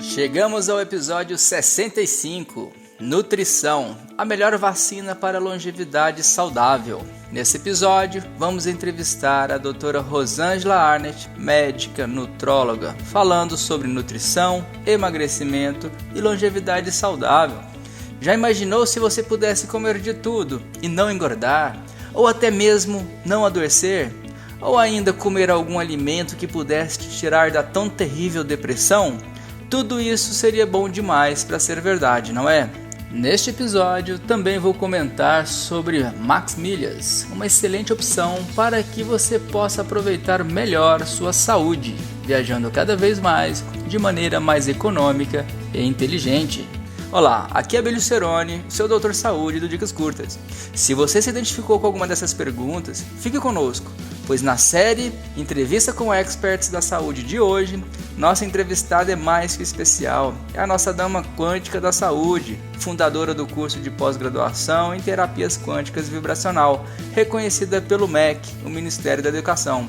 Chegamos ao episódio 65, Nutrição, a melhor vacina para a longevidade saudável. Nesse episódio, vamos entrevistar a doutora Rosângela Arnett, médica nutróloga, falando sobre nutrição, emagrecimento e longevidade saudável. Já imaginou se você pudesse comer de tudo e não engordar? Ou até mesmo não adoecer? Ou ainda comer algum alimento que pudesse te tirar da tão terrível depressão? Tudo isso seria bom demais para ser verdade, não é? Neste episódio também vou comentar sobre Max Milhas, uma excelente opção para que você possa aproveitar melhor sua saúde, viajando cada vez mais de maneira mais econômica e inteligente. Olá, aqui é Abelio Ceroni, seu doutor saúde do Dicas Curtas. Se você se identificou com alguma dessas perguntas, fique conosco, pois na série Entrevista com Experts da Saúde de hoje, nossa entrevistada é mais que especial. É a nossa dama quântica da saúde, fundadora do curso de pós-graduação em terapias quânticas vibracional, reconhecida pelo MEC, o Ministério da Educação,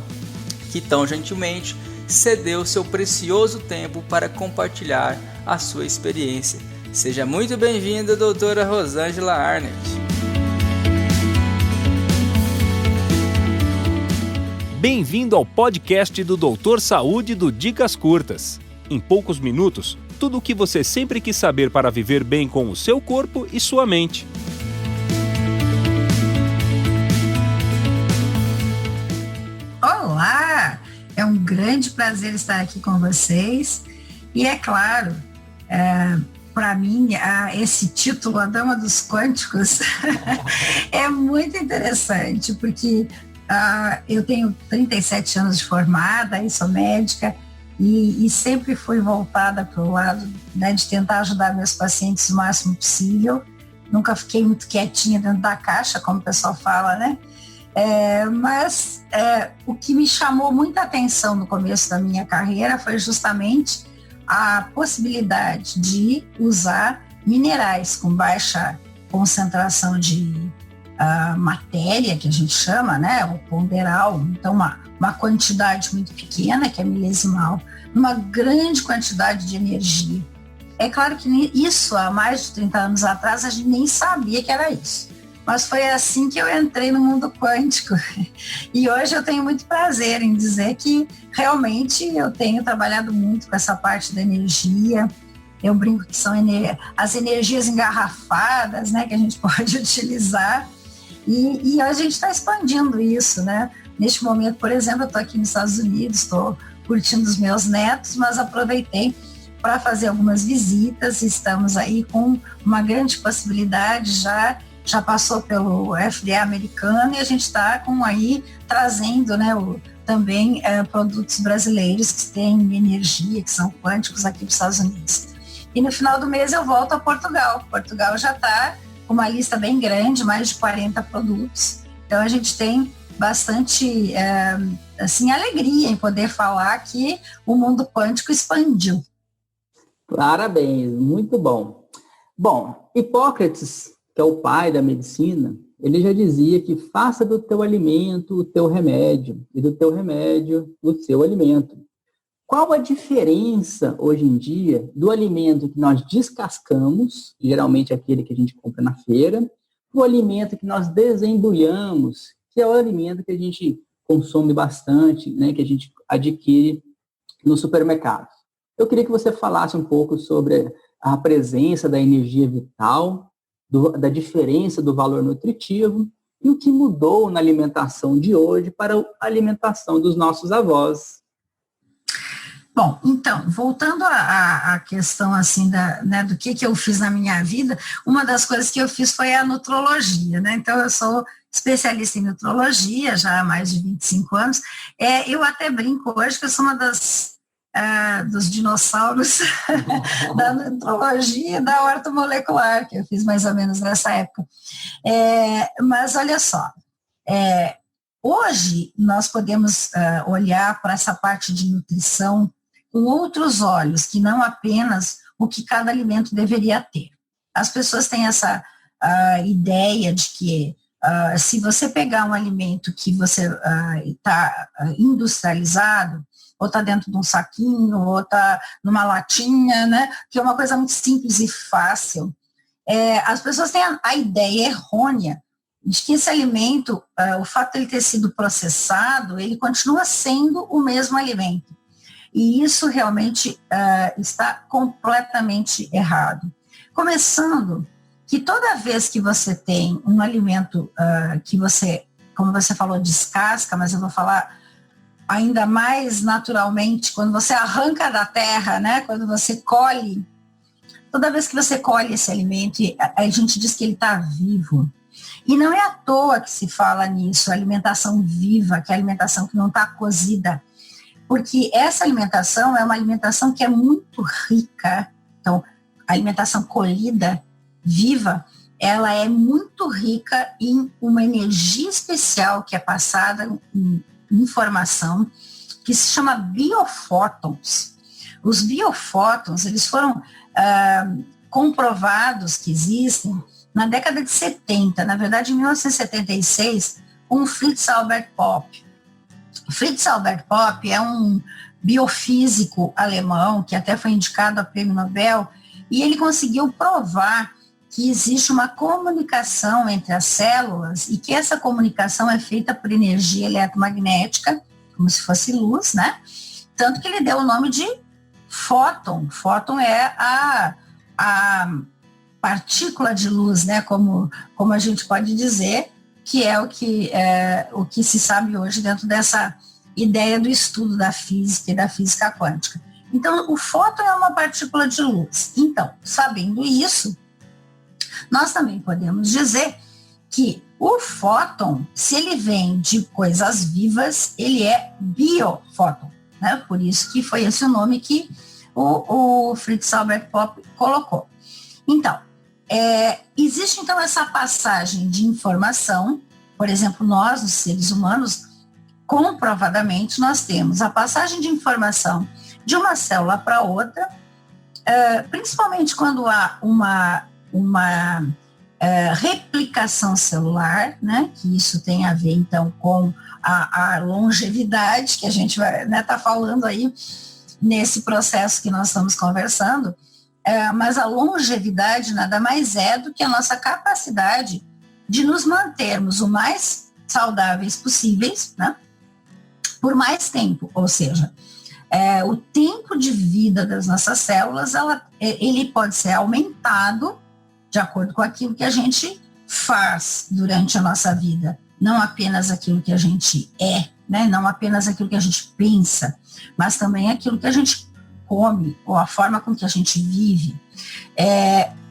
que tão gentilmente cedeu seu precioso tempo para compartilhar a sua experiência. Seja muito bem-vinda, doutora Rosângela Arnett. Bem-vindo ao podcast do Doutor Saúde do Dicas Curtas. Em poucos minutos, tudo o que você sempre quis saber para viver bem com o seu corpo e sua mente. Olá! É um grande prazer estar aqui com vocês. E é claro, para mim, esse título, A Dama dos Quânticos, é muito interessante, porque eu tenho 37 anos de formada e sou médica e sempre fui voltada para o lado, né, de tentar ajudar meus pacientes o máximo possível. Nunca fiquei muito quietinha dentro da caixa, como o pessoal fala, né? Mas o que me chamou muita atenção no começo da minha carreira foi justamente a possibilidade de usar minerais com baixa concentração de matéria, que a gente chama, né, o ponderal, então uma quantidade muito pequena, que é milesimal, numa grande quantidade de energia. É claro que isso, há mais de 30 anos atrás, a gente nem sabia que era isso. Mas foi assim que eu entrei no mundo quântico. E hoje eu tenho muito prazer em dizer que realmente eu tenho trabalhado muito com essa parte da energia. Eu brinco que são as energias engarrafadas, né, que a gente pode utilizar. E a gente está expandindo isso, né? Neste momento, por exemplo, eu estou aqui nos Estados Unidos, estou curtindo os meus netos, mas aproveitei para fazer algumas visitas. Estamos aí com uma grande possibilidade, já passou pelo FDA americano, e a gente está aí trazendo, né, também produtos brasileiros que têm energia, que são quânticos aqui para os Estados Unidos. E no final do mês eu volto a Portugal. Portugal já está com uma lista bem grande, mais de 40 produtos. Então a gente tem bastante alegria em poder falar que o mundo quântico expandiu. Parabéns, muito bom. Bom, Hipócrates, que é o pai da medicina, ele já dizia que faça do teu alimento o teu remédio e do teu remédio o seu alimento. Qual a diferença hoje em dia do alimento que nós descascamos, geralmente aquele que a gente compra na feira, do alimento que nós desembrulhamos, que é o alimento que a gente consome bastante, né, que a gente adquire no supermercado? Eu queria que você falasse um pouco sobre a presença da energia vital, da diferença do valor nutritivo e o que mudou na alimentação de hoje para a alimentação dos nossos avós. Bom, então, voltando à questão assim do que eu fiz na minha vida, uma das coisas que eu fiz foi a nutrologia, né? Então, eu sou especialista em nutrologia já há mais de 25 anos. Eu até brinco hoje que eu sou uma dos dinossauros da nutrologia e da ortomolecular, que eu fiz mais ou menos nessa época. Mas olha só, hoje nós podemos olhar para essa parte de nutrição com outros olhos, que não apenas o que cada alimento deveria ter. As pessoas têm essa ideia de que se você pegar um alimento que você está industrializado, ou está dentro de um saquinho, ou está numa latinha, né? Que é uma coisa muito simples e fácil. As pessoas têm a ideia errônea de que esse alimento, o fato de ele ter sido processado, ele continua sendo o mesmo alimento. E isso realmente está completamente errado. Começando que toda vez que você tem um alimento que você, como você falou, descasca, mas eu vou falar ainda mais naturalmente, quando você arranca da terra, né? Quando você colhe, toda vez que você colhe esse alimento, a gente diz que ele está vivo. E não é à toa que se fala nisso, alimentação viva, que é a alimentação que não está cozida. Porque essa alimentação é uma alimentação que é muito rica. Então, a alimentação colhida, viva, ela é muito rica em uma energia especial que é passada em informação, que se chama biofótons. Os biofótons, eles foram comprovados que existem na década de 70, na verdade em 1976, com Fritz Albert Popp. Fritz Albert Popp é um biofísico alemão que até foi indicado a prêmio Nobel, e ele conseguiu provar que existe uma comunicação entre as células e que essa comunicação é feita por energia eletromagnética, como se fosse luz, né? Tanto que ele deu o nome de fóton. Fóton é a partícula de luz, né? Como a gente pode dizer, que é o que se sabe hoje dentro dessa ideia do estudo da física e da física quântica. Então, o fóton é uma partícula de luz. Então, sabendo isso, nós também podemos dizer que o fóton, se ele vem de coisas vivas, ele é biofóton, né? Por isso que foi esse o nome que o Fritz Albert Popp colocou. Então, existe então essa passagem de informação, por exemplo, nós, os seres humanos, comprovadamente nós temos a passagem de informação de uma célula para outra, principalmente quando há uma replicação celular, né, que isso tem a ver então com a longevidade que a gente vai tá falando aí nesse processo que nós estamos conversando, mas a longevidade nada mais é do que a nossa capacidade de nos mantermos o mais saudáveis possíveis, né, por mais tempo, ou seja, o tempo de vida das nossas células, ele pode ser aumentado de acordo com aquilo que a gente faz durante a nossa vida, não apenas aquilo que a gente é, né? Não apenas aquilo que a gente pensa, mas também aquilo que a gente come, ou a forma com que a gente vive.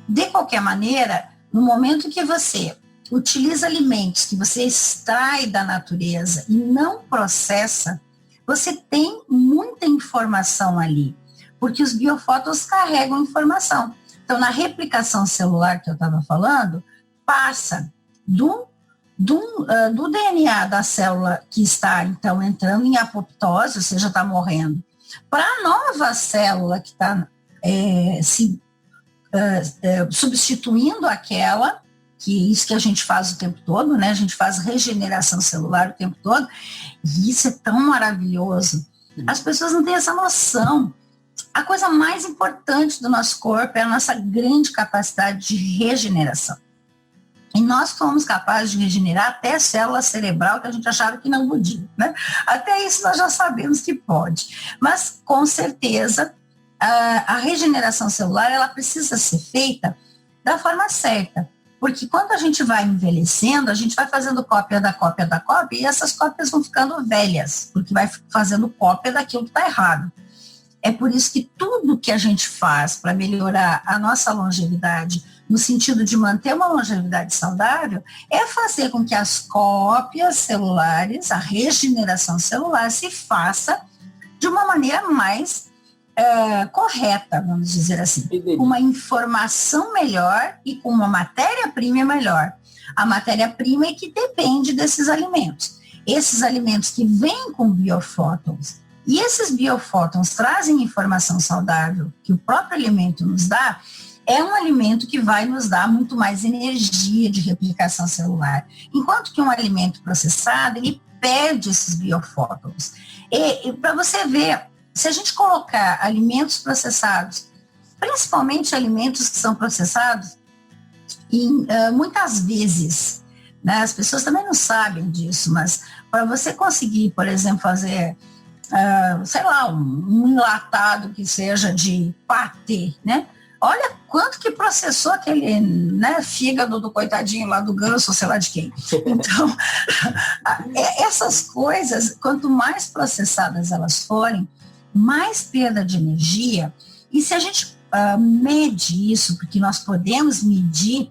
De qualquer maneira, no momento que você utiliza alimentos que você extrai da natureza e não processa, você tem muita informação ali, porque os biofótons carregam informação. Então, na replicação celular que eu estava falando, passa do DNA da célula que está, então, entrando em apoptose, ou seja, está morrendo, para a nova célula que está substituindo aquela, que é isso que a gente faz o tempo todo, né? A gente faz regeneração celular o tempo todo, e isso é tão maravilhoso. As pessoas não têm essa noção. A coisa mais importante do nosso corpo é a nossa grande capacidade de regeneração. E nós somos capazes de regenerar até a célula cerebral que a gente achava que não podia, né? Até isso nós já sabemos que pode. Mas, com certeza, a regeneração celular ela precisa ser feita da forma certa. Porque quando a gente vai envelhecendo, a gente vai fazendo cópia da cópia da cópia e essas cópias vão ficando velhas, porque vai fazendo cópia daquilo que está errado. É por isso que tudo que a gente faz para melhorar a nossa longevidade, no sentido de manter uma longevidade saudável, é fazer com que as cópias celulares, a regeneração celular, se faça de uma maneira mais correta, vamos dizer assim, com uma informação melhor e com uma matéria-prima melhor. A matéria-prima é que depende desses alimentos. Esses alimentos que vêm com biofótons, e esses biofótons trazem informação saudável que o próprio alimento nos dá, é um alimento que vai nos dar muito mais energia de replicação celular. Enquanto que um alimento processado, ele perde esses biofótons. E para você ver, se a gente colocar alimentos processados, principalmente alimentos que são processados, muitas vezes, né, as pessoas também não sabem disso, mas para você conseguir, por exemplo, fazer, sei lá, um enlatado que seja de patê, né? Olha quanto que processou aquele, né, fígado do coitadinho lá do ganso, sei lá de quem. Então, essas coisas, quanto mais processadas elas forem, mais perda de energia. E se a gente mede isso, porque nós podemos medir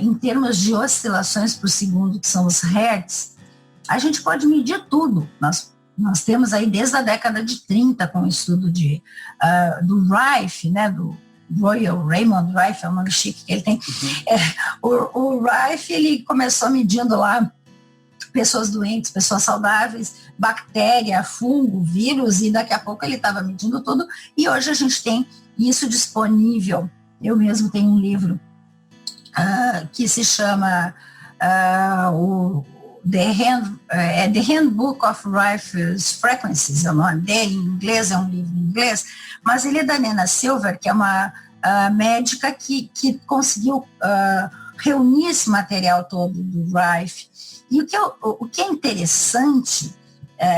em termos de oscilações por segundo, que são os hertz, a gente pode medir tudo. Nós temos aí desde a década de 30, com o estudo do Rife, né, do Royal Raymond Rife, é o nome chique que ele tem. O Rife, ele começou medindo lá pessoas doentes, pessoas saudáveis, bactéria, fungo, vírus, e daqui a pouco ele estava medindo tudo, e hoje a gente tem isso disponível. Eu mesmo tenho um livro que se chama The Handbook of Rife's Frequencies, é o nome dele, em inglês, é um livro em inglês, mas ele é da Nena Silver, que é uma médica que conseguiu reunir esse material todo do Rife. E o que é interessante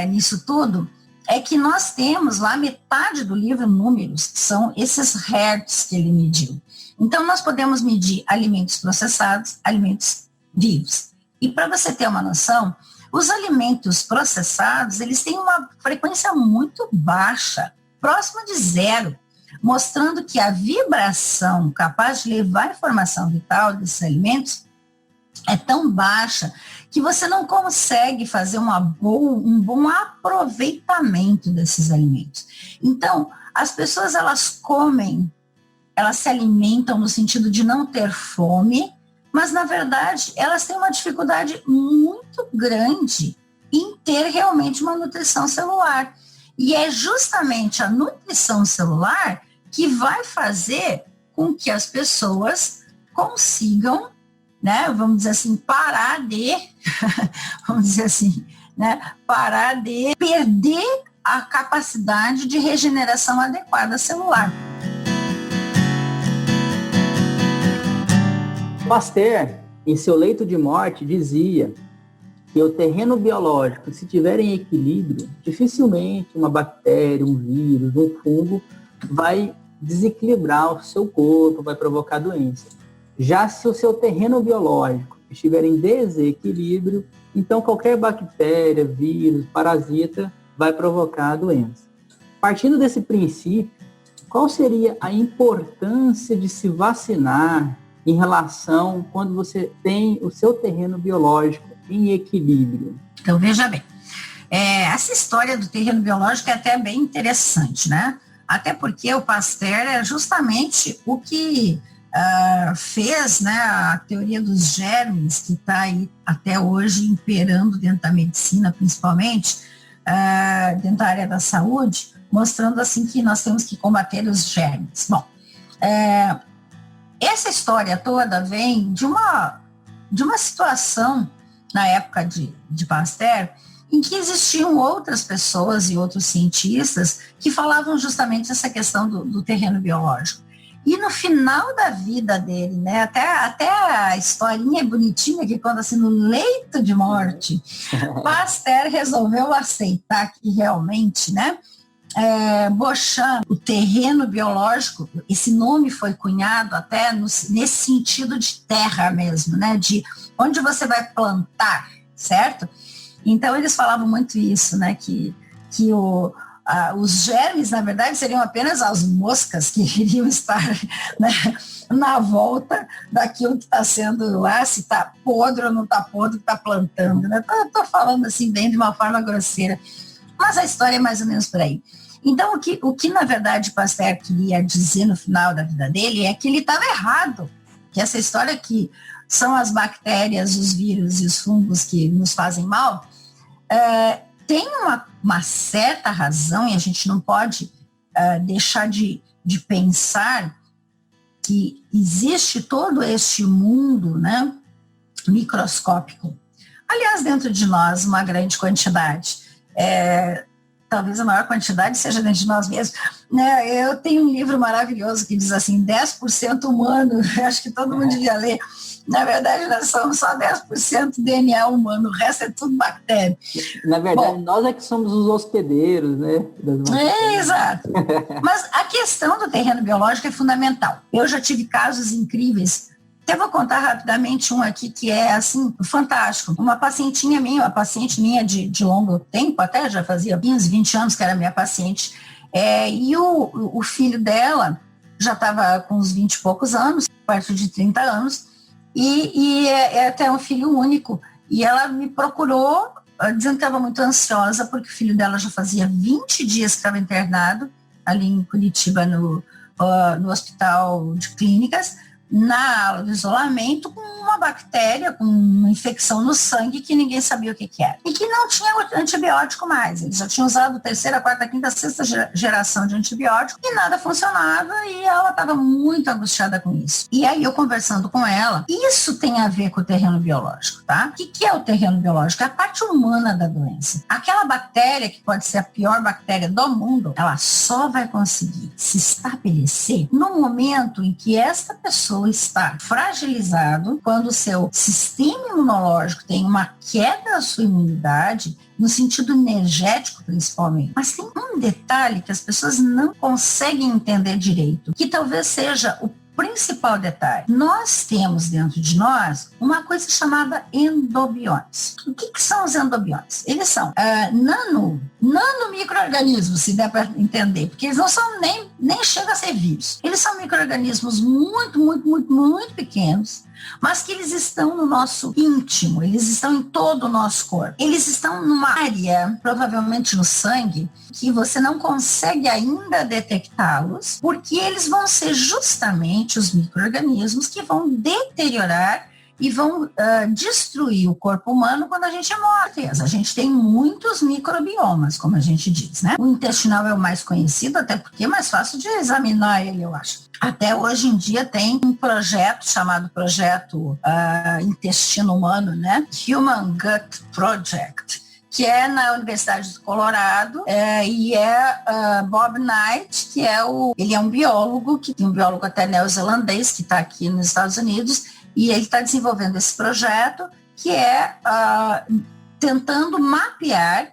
nisso tudo é que nós temos lá metade do livro números, que são esses hertz que ele mediu. Então, nós podemos medir alimentos processados, alimentos vivos. E para você ter uma noção, os alimentos processados, eles têm uma frequência muito baixa, próxima de zero, mostrando que a vibração capaz de levar a informação vital desses alimentos é tão baixa que você não consegue fazer um bom aproveitamento desses alimentos. Então, as pessoas, elas comem, elas se alimentam no sentido de não ter fome, mas, na verdade, elas têm uma dificuldade muito grande em ter realmente uma nutrição celular. E é justamente a nutrição celular que vai fazer com que as pessoas consigam, né, vamos dizer assim, parar de perder a capacidade de regeneração adequada celular. Pasteur, em seu leito de morte, dizia que o terreno biológico, se tiver em equilíbrio, dificilmente uma bactéria, um vírus, um fungo vai desequilibrar o seu corpo, vai provocar doença. Já se o seu terreno biológico estiver em desequilíbrio, então qualquer bactéria, vírus, parasita vai provocar doença. Partindo desse princípio, qual seria a importância de se vacinar em relação quando você tem o seu terreno biológico em equilíbrio? Então, veja bem, essa história do terreno biológico é até bem interessante, né? Até porque o Pasteur é justamente o que fez, né, a teoria dos germes, que está aí até hoje imperando dentro da medicina, principalmente, dentro da área da saúde, mostrando assim que nós temos que combater os germes. Bom, essa história toda vem de uma situação, na época de Pasteur, em que existiam outras pessoas e outros cientistas que falavam justamente essa questão do terreno biológico. E no final da vida dele, né, até a historinha é bonitinha que conta assim, no leito de morte, Pasteur resolveu aceitar que realmente, né, Beauchamp, o terreno biológico, esse nome foi cunhado até nesse sentido de terra mesmo, né, de onde você vai plantar, certo? Então eles falavam muito isso, né, que os germes, na verdade, seriam apenas as moscas que iriam estar, né, na volta daquilo que está sendo lá, se está podre ou não está podre, que está plantando, né? Estou falando assim bem de uma forma grosseira, mas a história é mais ou menos por aí. Então, o que na verdade Pasteur queria dizer no final da vida dele é que ele estava errado, que essa história que são as bactérias, os vírus e os fungos que nos fazem mal, tem uma certa razão, e a gente não pode deixar de pensar que existe todo este mundo, né, microscópico, Aliás, dentro de nós, uma grande quantidade. Talvez a maior quantidade seja dentro de nós mesmos. Né? Eu tenho um livro maravilhoso que diz assim, 10% humano, acho que todo mundo devia ler. Na verdade, nós somos só 10% DNA humano, o resto é tudo bactéria. Na verdade, nós é que somos os hospedeiros, né? Exato. Mas a questão do terreno biológico é fundamental. Eu já tive casos incríveis. Até vou contar rapidamente um aqui que é, assim, fantástico. Uma paciente minha de longo tempo, até já fazia 15, 20 anos que era minha paciente, e o filho dela já estava com uns 20 e poucos anos, perto de 30 anos, e é até um filho único. E ela me procurou, dizendo que estava muito ansiosa, porque o filho dela já fazia 20 dias que estava internado, ali em Curitiba, no Hospital de Clínicas, na aula de isolamento, com uma bactéria, com uma infecção no sangue que ninguém sabia o que era. E que não tinha antibiótico mais. Eles já tinham usado terceira, quarta, quinta, sexta geração de antibiótico e nada funcionava e ela estava muito angustiada com isso. E aí eu conversando com ela, isso tem a ver com o terreno biológico, tá? O que é o terreno biológico? É a parte humana da doença. Aquela bactéria, que pode ser a pior bactéria do mundo, ela só vai conseguir se estabelecer no momento em que esta pessoa está fragilizado, quando o seu sistema imunológico tem uma queda da sua imunidade, no sentido energético principalmente. Mas tem um detalhe que as pessoas não conseguem entender direito, que talvez seja o principal detalhe. Nós temos dentro de nós uma coisa chamada endobiontes. O que são os endobiontes? Eles são nanomicro-organismos, se der para entender, porque eles não são nem chegam a ser vírus. Eles são micro-organismos muito, muito, muito, muito pequenos, mas que eles estão no nosso íntimo, eles estão em todo o nosso corpo. Eles estão numa área, provavelmente no sangue, que você não consegue ainda detectá-los, porque eles vão ser justamente os micro-organismos que vão deteriorar e vão destruir o corpo humano quando a gente morre. A gente tem muitos microbiomas, como a gente diz, né? O intestinal é o mais conhecido, até porque é mais fácil de examinar ele, eu acho. Até hoje em dia tem um projeto chamado Projeto Intestino Humano, né? Human Gut Project, que é na Universidade do Colorado, e Bob Knight, que ele é um biólogo, um biólogo até neozelandês, que está aqui nos Estados Unidos, e ele está desenvolvendo esse projeto, que é tentando mapear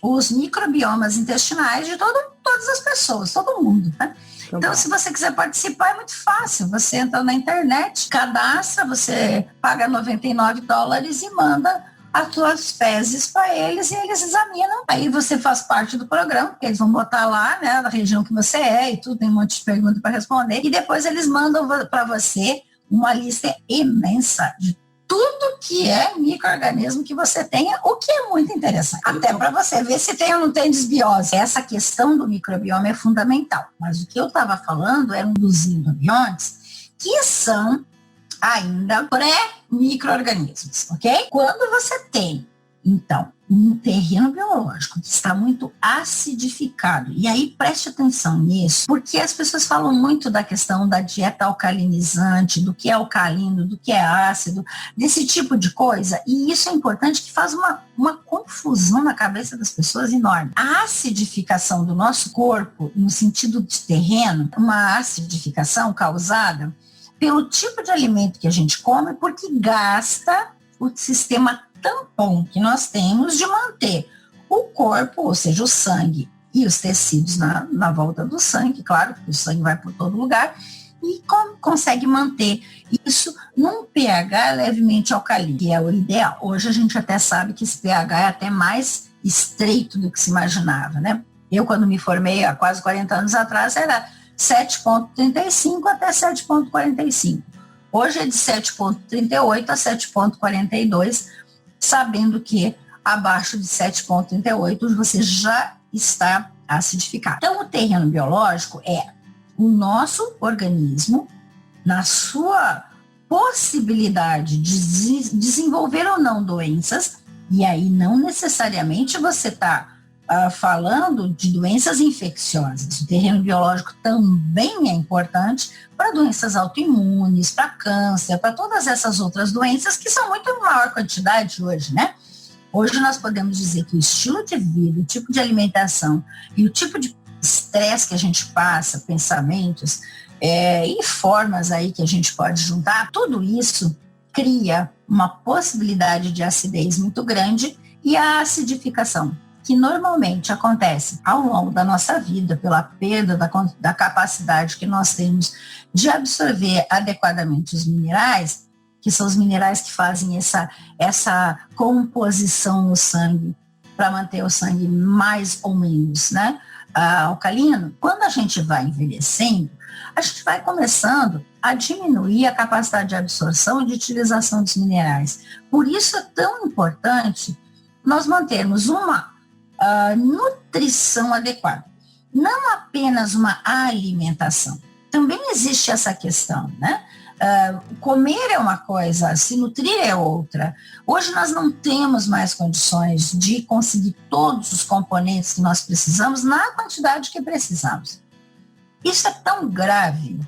os microbiomas intestinais de todas as pessoas, todo mundo, né? Então, se você quiser participar, é muito fácil. Você entra na internet, cadastra, você paga $99 e manda as suas fezes para eles e eles examinam. Aí você faz parte do programa, porque eles vão botar lá, né, na região que você é e tudo, tem um monte de perguntas para responder. E depois eles mandam para você uma lista imensa de tudo que é micro-organismo que você tenha, o que é muito interessante. Até para você ver se tem ou não tem desbiose. Essa questão do microbioma é fundamental. Mas o que eu estava falando eram dos endobiontes, que são ainda pré-micro-organismos, ok? Quando você tem, então, um terreno biológico que está muito acidificado, e aí preste atenção nisso, porque as pessoas falam muito da questão da dieta alcalinizante, do que é alcalino, do que é ácido, desse tipo de coisa, e isso é importante, que faz uma confusão na cabeça das pessoas enorme. A acidificação do nosso corpo, no sentido de terreno, uma acidificação causada pelo tipo de alimento que a gente come, porque gasta o sistema tampão que nós temos de manter o corpo, ou seja, o sangue e os tecidos na volta do sangue, claro, porque o sangue vai por todo lugar, e consegue manter isso num pH levemente alcalino, que é o ideal. Hoje a gente até sabe que esse pH é até mais estreito do que se imaginava, né? Eu, quando me formei há quase 40 anos atrás, era 7,35 até 7,45. Hoje é de 7,38 a 7,42, sabendo que abaixo de 7,38 você já está acidificado. Então, o terreno biológico é o nosso organismo, na sua possibilidade de desenvolver ou não doenças, e aí não necessariamente você está falando de doenças infecciosas. O terreno biológico também é importante para doenças autoimunes, para câncer, para todas essas outras doenças que são muito em maior quantidade hoje, né? Hoje nós podemos dizer que o estilo de vida, o tipo de alimentação e o tipo de estresse que a gente passa, pensamentos e formas aí que a gente pode juntar, tudo isso cria uma possibilidade de acidez muito grande e a acidificação, que normalmente acontece ao longo da nossa vida, pela perda da capacidade que nós temos de absorver adequadamente os minerais, que são os minerais que fazem essa composição no sangue, para manter o sangue mais ou menos, né, alcalino. Quando a gente vai envelhecendo, a gente vai começando a diminuir a capacidade de absorção e de utilização dos minerais. Por isso é tão importante nós mantermos uma nutrição adequada, não apenas uma alimentação. Também existe essa questão, né? Comer é uma coisa, se nutrir é outra. Hoje nós não temos mais condições de conseguir todos os componentes que nós precisamos na quantidade que precisamos. Isso é tão grave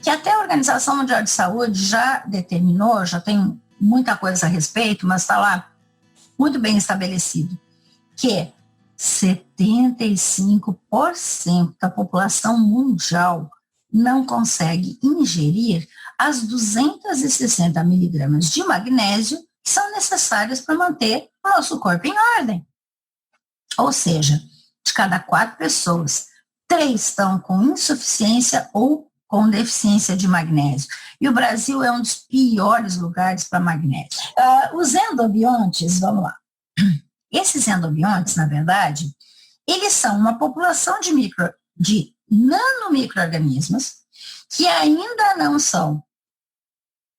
que até a Organização Mundial de Saúde já determinou, já tem muita coisa a respeito, mas está lá muito bem estabelecido, que 75% da população mundial não consegue ingerir as 260 miligramas de magnésio que são necessárias para manter o nosso corpo em ordem. Ou seja, de cada 4 pessoas, 3 estão com insuficiência ou com deficiência de magnésio. E o Brasil é um dos piores lugares para magnésio. Os endobiontes, vamos lá. Esses endobiontes, na verdade, eles são uma população de nanomicro-organismos que ainda não são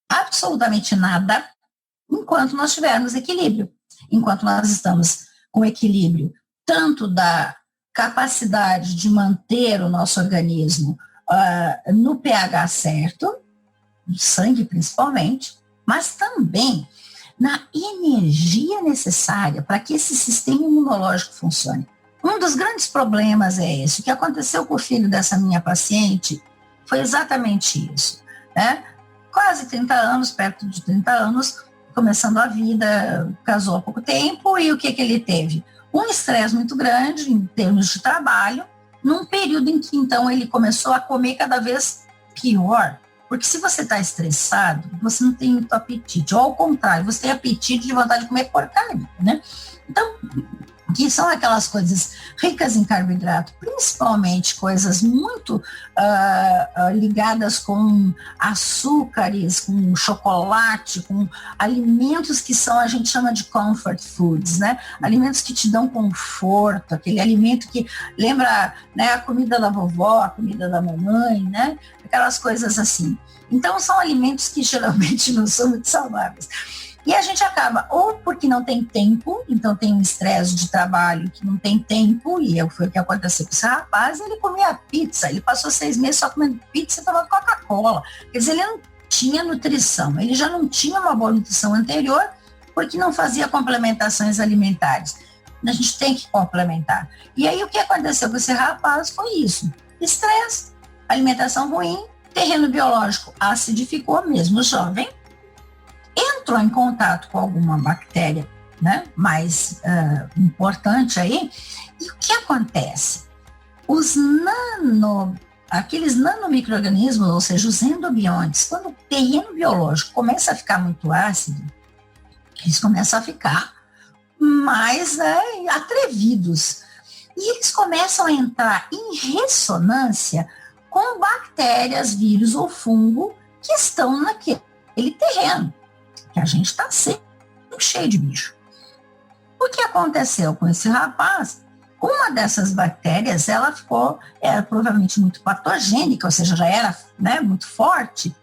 absolutamente nada enquanto nós tivermos equilíbrio. Enquanto nós estamos com equilíbrio tanto da capacidade de manter o nosso organismo no pH certo, do sangue principalmente, mas também na energia necessária para que esse sistema imunológico funcione. Um dos grandes problemas é esse. O que aconteceu com o filho dessa minha paciente foi exatamente isso, né? Quase 30 anos, perto de 30 anos, começando a vida, casou há pouco tempo, e o que ele teve? Um estresse muito grande em termos de trabalho, num período em que, então, ele começou a comer cada vez pior. Porque se você está estressado, você não tem muito apetite. Ou ao contrário, você tem apetite de vontade de comer porcaria, né? Então, que são aquelas coisas ricas em carboidrato, principalmente coisas muito ligadas com açúcares, com chocolate, com alimentos que são, a gente chama de comfort foods, né? Alimentos que te dão conforto, aquele alimento que lembra, né, a comida da vovó, a comida da mamãe, né? Aquelas coisas assim. Então, são alimentos que geralmente não são muito saudáveis. E a gente acaba, ou porque não tem tempo, então tem um estresse de trabalho que não tem tempo, e foi o que aconteceu com esse rapaz, ele comia pizza, ele passou 6 meses só comendo pizza e tomando Coca-Cola. Quer dizer, ele não tinha nutrição, ele já não tinha uma boa nutrição anterior, porque não fazia complementações alimentares. A gente tem que complementar. E aí o que aconteceu com esse rapaz foi isso, estresse, alimentação ruim, terreno biológico acidificou, mesmo jovem, entrou em contato com alguma bactéria, né, mais importante aí, e o que acontece? Aqueles nanomicro-organismos, ou seja, os endobiontes, quando o terreno biológico começa a ficar muito ácido, eles começam a ficar mais atrevidos. E eles começam a entrar em ressonância com bactérias, vírus ou fungo que estão naquele terreno. Que a gente está sempre cheio de bicho. O que aconteceu com esse rapaz? Uma dessas bactérias, ela era provavelmente muito patogênica, ou seja, já era, né, muito forte,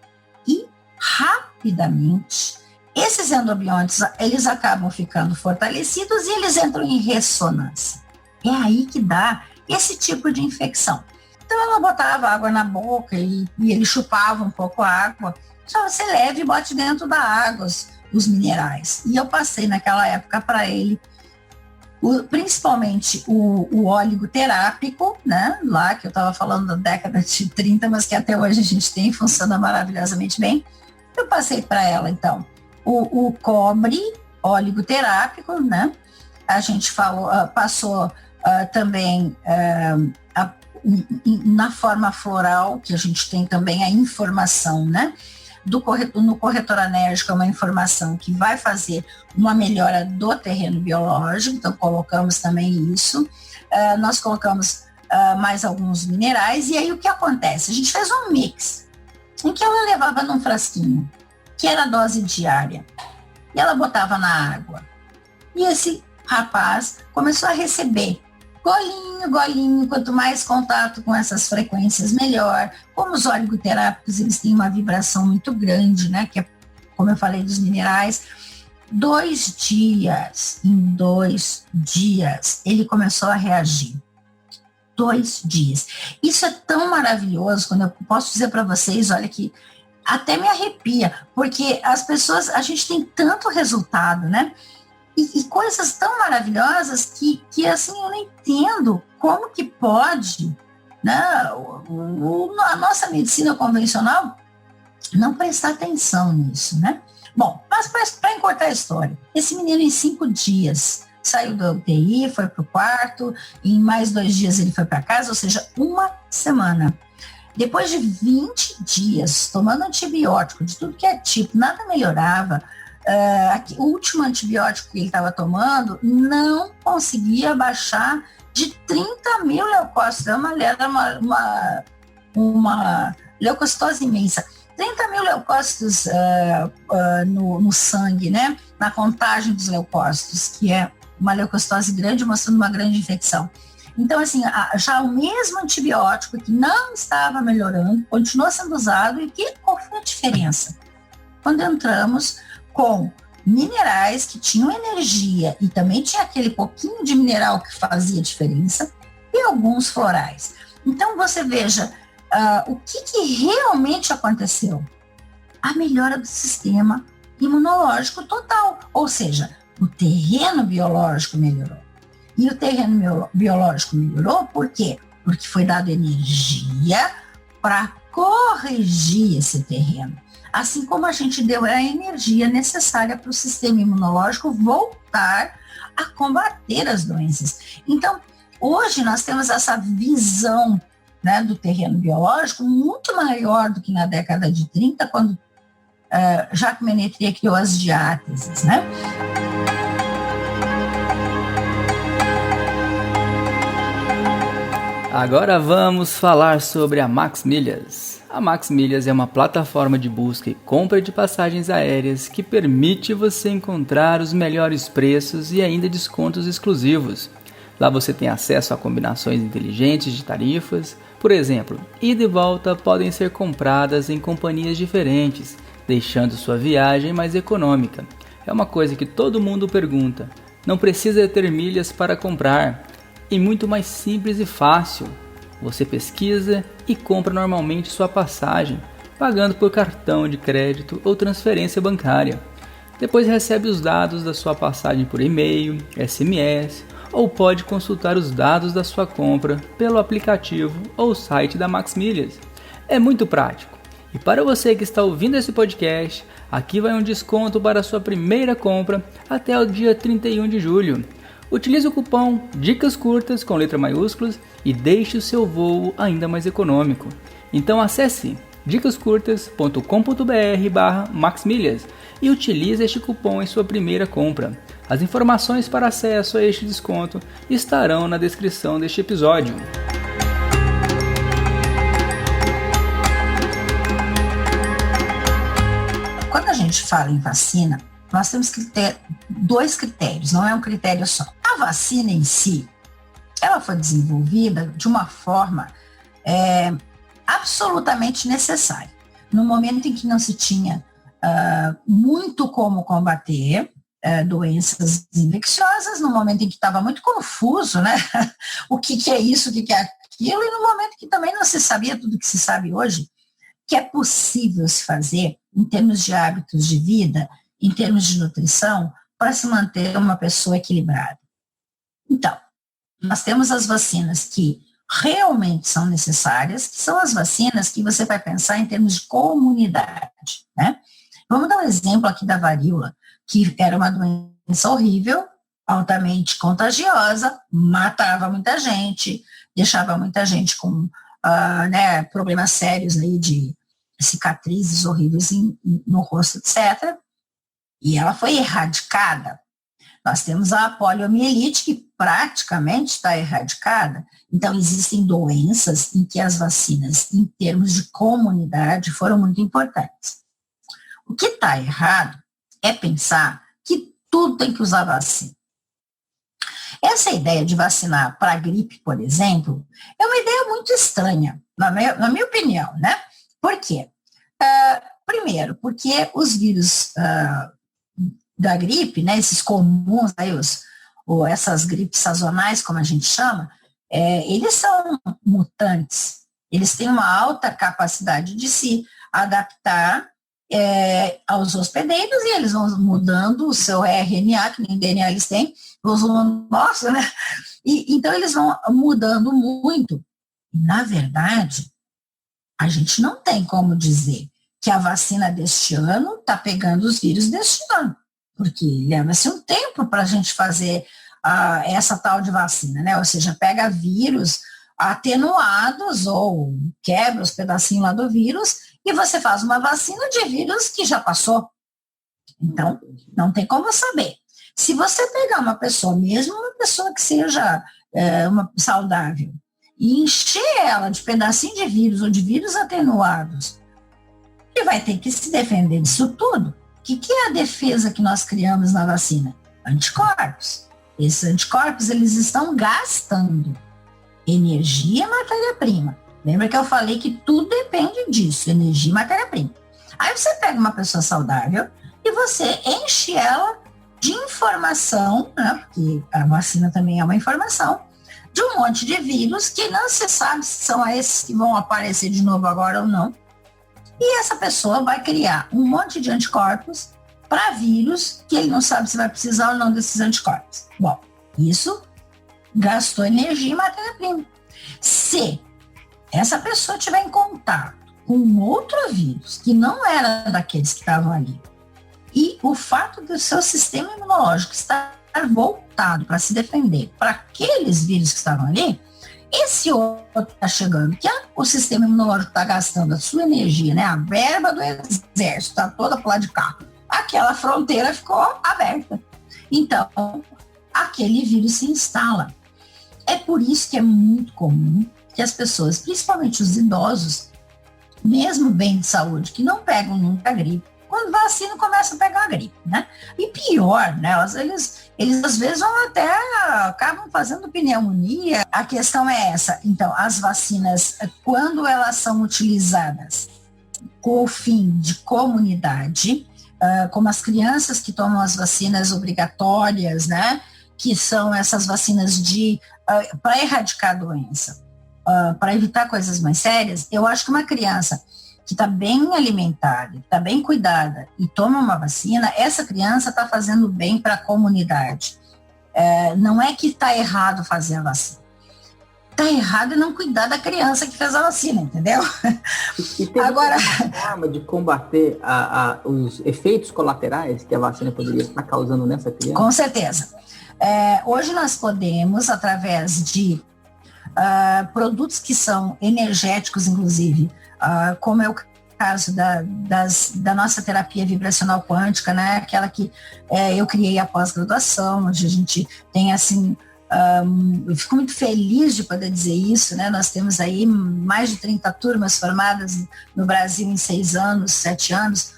e rapidamente esses endobiontes, eles acabam ficando fortalecidos e eles entram em ressonância. É aí que dá esse tipo de infecção. Então ela botava água na boca e ele chupava um pouco a água. Só você leve e bote dentro da água os minerais. E eu passei naquela época para ele Principalmente o óligoterápico, né? Lá que eu estava falando da década de 30, mas que até hoje a gente tem, funciona maravilhosamente bem. Eu passei para ela, então, o cobre oligoterápico, né? A gente passou também na forma floral, que a gente tem também a informação, né? No corretor enérgico é uma informação que vai fazer uma melhora do terreno biológico, então colocamos também isso. Nós colocamos mais alguns minerais, e aí o que acontece? A gente fez um mix, em que ela levava num frasquinho, que era a dose diária, e ela botava na água. E esse rapaz começou a receber golinho, quanto mais contato com essas frequências, melhor. Como os oligoterápicos, eles têm uma vibração muito grande, né? Que é, como eu falei, dos minerais. Em 2 dias, ele começou a reagir. 2 dias. Isso é tão maravilhoso, quando eu posso dizer para vocês, olha que até me arrepia, porque as pessoas, a gente tem tanto resultado, né? E coisas tão maravilhosas que assim, eu não entendo como que pode, né, a nossa medicina convencional não prestar atenção nisso, né? Bom, mas para encurtar a história, esse menino em 5 dias saiu da UTI, foi para o quarto, e em mais 2 dias ele foi para casa, ou seja, 1 semana. Depois de 20 dias tomando antibiótico de tudo que é tipo, nada melhorava. O último antibiótico que ele estava tomando não conseguia baixar de 30 mil leucócitos. Era uma leucocitose imensa. 30 mil leucócitos no sangue, né? Na contagem dos leucócitos, que é uma leucocitose grande mostrando uma grande infecção. Então, assim, já o mesmo antibiótico que não estava melhorando, continuou sendo usado, e qual foi a diferença? Quando entramos com minerais que tinham energia e também tinha aquele pouquinho de mineral que fazia diferença, e alguns florais. Então, você veja o que realmente aconteceu. A melhora do sistema imunológico total, ou seja, o terreno biológico melhorou. E o terreno biológico melhorou por quê? Porque foi dado energia para corrigir esse terreno. Assim como a gente deu a energia necessária para o sistema imunológico voltar a combater as doenças. Então, hoje nós temos essa visão, né, do terreno biológico muito maior do que na década de 30, quando Jacques Ménetrier criou as diáteses, né? Agora vamos falar sobre a Max Milhas. A Max Milhas é uma plataforma de busca e compra de passagens aéreas que permite você encontrar os melhores preços e ainda descontos exclusivos. Lá você tem acesso a combinações inteligentes de tarifas. Por exemplo, ida e volta podem ser compradas em companhias diferentes, deixando sua viagem mais econômica. É uma coisa que todo mundo pergunta. Não precisa ter milhas para comprar. E muito mais simples e fácil. Você pesquisa e compra normalmente sua passagem, pagando por cartão de crédito ou transferência bancária. Depois recebe os dados da sua passagem por e-mail, SMS, ou pode consultar os dados da sua compra pelo aplicativo ou site da Max Milhas. É muito prático. E para você que está ouvindo esse podcast, aqui vai um desconto para a sua primeira compra até o dia 31 de julho. Utilize o cupom Dicas Curtas com letra maiúsculas e deixe o seu voo ainda mais econômico. Então acesse dicascurtas.com.br/maxmilhas e utilize este cupom em sua primeira compra. As informações para acesso a este desconto estarão na descrição deste episódio. Quando a gente fala em vacina, nós temos que ter 2 critérios, não é um critério só. A vacina em si, ela foi desenvolvida de uma forma absolutamente necessária. No momento em que não se tinha muito como combater doenças infecciosas, no momento em que estava muito confuso, né? O que é isso, o que é aquilo, e no momento que também não se sabia tudo que se sabe hoje, que é possível se fazer em termos de hábitos de vida, em termos de nutrição, para se manter uma pessoa equilibrada. Então, nós temos as vacinas que realmente são necessárias, que são as vacinas que você vai pensar em termos de comunidade, né? Vamos dar um exemplo aqui da varíola, que era uma doença horrível, altamente contagiosa, matava muita gente, deixava muita gente com problemas sérios aí de cicatrizes horríveis no rosto, etc. E ela foi erradicada. Nós temos a poliomielite, que praticamente está erradicada. Então, existem doenças em que as vacinas, em termos de comunidade, foram muito importantes. O que está errado é pensar que tudo tem que usar vacina. Essa ideia de vacinar para a gripe, por exemplo, é uma ideia muito estranha, na minha opinião, né? Por quê? Primeiro, porque os vírus da gripe, né, esses comuns, aí ou essas gripes sazonais, como a gente chama, eles são mutantes. Eles têm uma alta capacidade de se adaptar aos hospedeiros e eles vão mudando o seu RNA, que nem DNA eles têm, nossa, né? Então eles vão mudando muito. Na verdade, a gente não tem como dizer que a vacina deste ano está pegando os vírus deste ano, porque leva-se um tempo para a gente fazer essa tal de vacina, né? Ou seja, pega vírus atenuados ou quebra os pedacinhos lá do vírus e você faz uma vacina de vírus que já passou. Então, não tem como saber. Se você pegar uma pessoa, mesmo uma pessoa que seja uma saudável, e encher ela de pedacinho de vírus ou de vírus atenuados, ele vai ter que se defender disso tudo. O que é a defesa que nós criamos na vacina? Anticorpos. Esses anticorpos, eles estão gastando energia e matéria-prima. Lembra que eu falei que tudo depende disso, energia e matéria-prima. Aí você pega uma pessoa saudável e você enche ela de informação, né, porque a vacina também é uma informação, de um monte de vírus que não se sabe se são esses que vão aparecer de novo agora ou não. E essa pessoa vai criar um monte de anticorpos para vírus que ele não sabe se vai precisar ou não desses anticorpos. Bom, isso gastou energia e matéria-prima. Se essa pessoa tiver em contato com um outro vírus que não era daqueles que estavam ali, e o fato do seu sistema imunológico estar voltado para se defender para aqueles vírus que estavam ali, esse outro está chegando, que o sistema imunológico está gastando a sua energia, né? A verba do exército está toda para lá de cá. Aquela fronteira ficou aberta. Então, aquele vírus se instala. É por isso que é muito comum que as pessoas, principalmente os idosos, mesmo bem de saúde, que não pegam nunca a gripe, quando vacina começa a pegar a gripe, né? E pior, né? Eles às vezes acabam fazendo pneumonia. A questão é essa. Então, as vacinas, quando elas são utilizadas com o fim de comunidade, como as crianças que tomam as vacinas obrigatórias, né? Que são essas vacinas para erradicar a doença, para evitar coisas mais sérias, eu acho que uma criança que está bem alimentada, está bem cuidada e toma uma vacina, essa criança está fazendo bem para a comunidade. Não é que está errado fazer a vacina. Está errado não cuidar da criança que fez a vacina, entendeu? E tem uma forma de combater os efeitos colaterais que a vacina poderia estar causando nessa criança? Com certeza. Hoje nós podemos, através de produtos que são energéticos, inclusive, como é o caso da nossa terapia vibracional quântica, né? Aquela que eu criei a pós-graduação, onde a gente tem, assim, eu fico muito feliz de poder dizer isso, né? Nós temos aí mais de 30 turmas formadas no Brasil em 7 anos.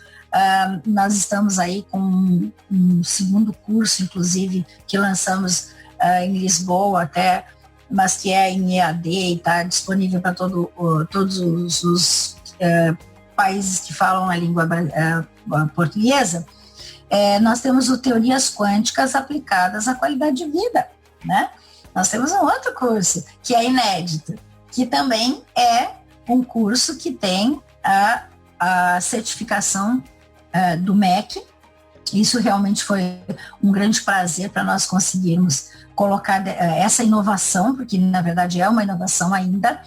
Nós estamos aí com um segundo curso, inclusive, que lançamos em Lisboa até, mas que é em EAD e está disponível para todos os países que falam a língua portuguesa. Nós temos o Teorias Quânticas aplicadas à qualidade de vida, né? Nós temos um outro curso que é inédito, que também é um curso que tem a certificação do MEC. Isso realmente foi um grande prazer para nós conseguirmos colocar essa inovação, porque na verdade é uma inovação ainda.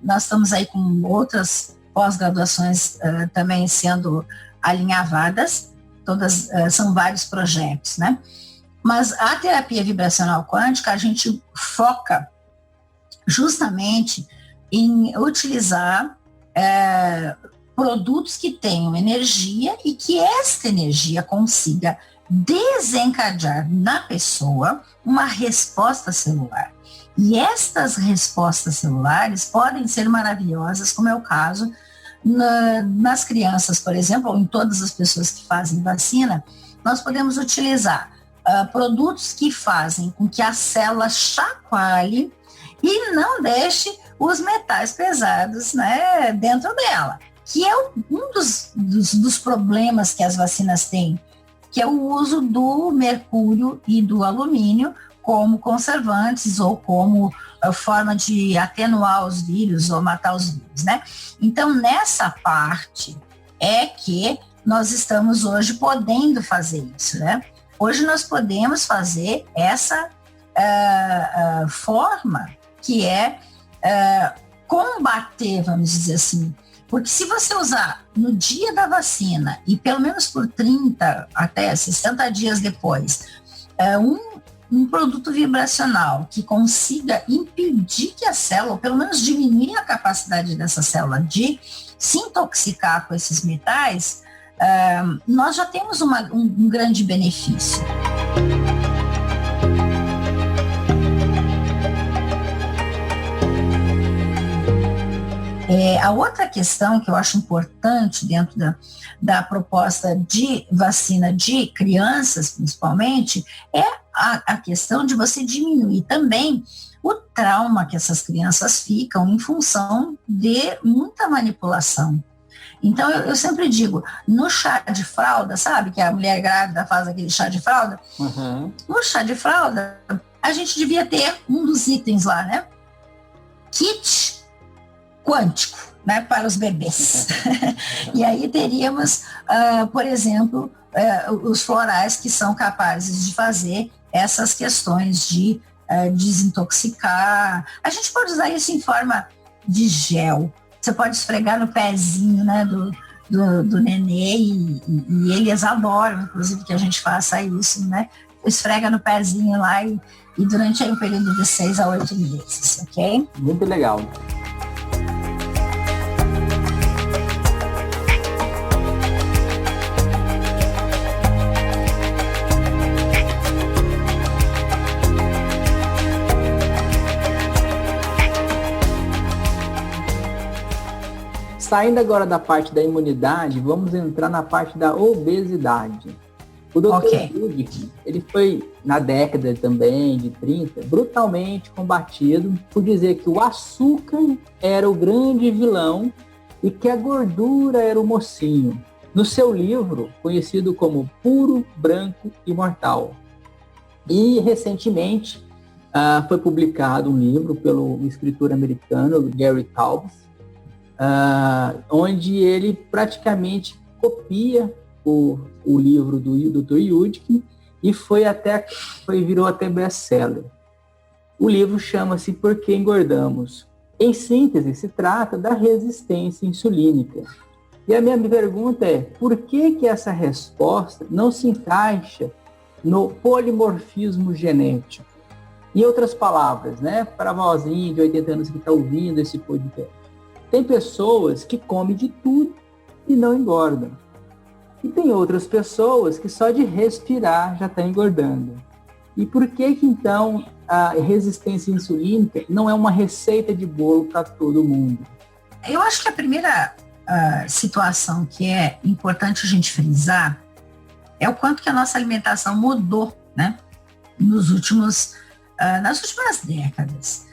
Nós estamos aí com outras pós-graduações também sendo alinhavadas, todas são vários projetos, né? Mas a terapia vibracional quântica, a gente foca justamente em utilizar produtos que tenham energia e que esta energia consiga desencadear na pessoa uma resposta celular. E estas respostas celulares podem ser maravilhosas, como é o caso nas crianças, por exemplo, ou em todas as pessoas que fazem vacina. Nós podemos utilizar produtos que fazem com que a célula chacoalhe e não deixe os metais pesados, né, dentro dela, que é um dos problemas que as vacinas têm, que é o uso do mercúrio e do alumínio como conservantes ou como forma de atenuar os vírus ou matar os vírus, né? Então, nessa parte é que nós estamos hoje podendo fazer isso, né? Hoje nós podemos fazer essa forma que é combater, vamos dizer assim. Porque se você usar no dia da vacina e pelo menos por 30 até 60 dias depois, um produto vibracional que consiga impedir que a célula, ou pelo menos diminuir a capacidade dessa célula de se intoxicar com esses metais, nós já temos um grande benefício. A outra questão que eu acho importante dentro da proposta de vacina de crianças, principalmente, é a questão de você diminuir também o trauma que essas crianças ficam em função de muita manipulação. Então, eu sempre digo, no chá de fralda, sabe, que a mulher grávida faz aquele chá de fralda? Uhum. No chá de fralda, a gente devia ter um dos itens lá, né? Kit quântico, né, para os bebês. E aí teríamos, por exemplo, os florais que são capazes de fazer essas questões de desintoxicar. A gente pode usar isso em forma de gel. Você pode esfregar no pezinho, né, do nenê e eles adoram, inclusive, que a gente faça isso, né? Esfrega no pezinho lá e durante aí um período de 6 a 8 meses, ok? Muito legal. Saindo agora da parte da imunidade, vamos entrar na parte da obesidade. O Dr. Ludwig, ele foi, na década também de 30, brutalmente combatido por dizer que o açúcar era o grande vilão e que a gordura era o mocinho. No seu livro, conhecido como Puro, Branco, Imortal. E, recentemente, foi publicado um livro pelo escritor americano Gary Taubes, onde ele praticamente copia o livro do Dr. Yudkin e virou até best-seller. O livro chama-se Por que Engordamos? Em síntese, se trata da resistência insulínica. E a minha pergunta é, por que essa resposta não se encaixa no polimorfismo genético? Em outras palavras, né, para a vozinha de 80 anos que está ouvindo esse podcast, tem pessoas que comem de tudo e não engordam. E tem outras pessoas que só de respirar já está engordando. E por que então a resistência insulínica não é uma receita de bolo para todo mundo? Eu acho que a primeira situação que é importante a gente frisar é o quanto que a nossa alimentação mudou, né, nas últimas décadas.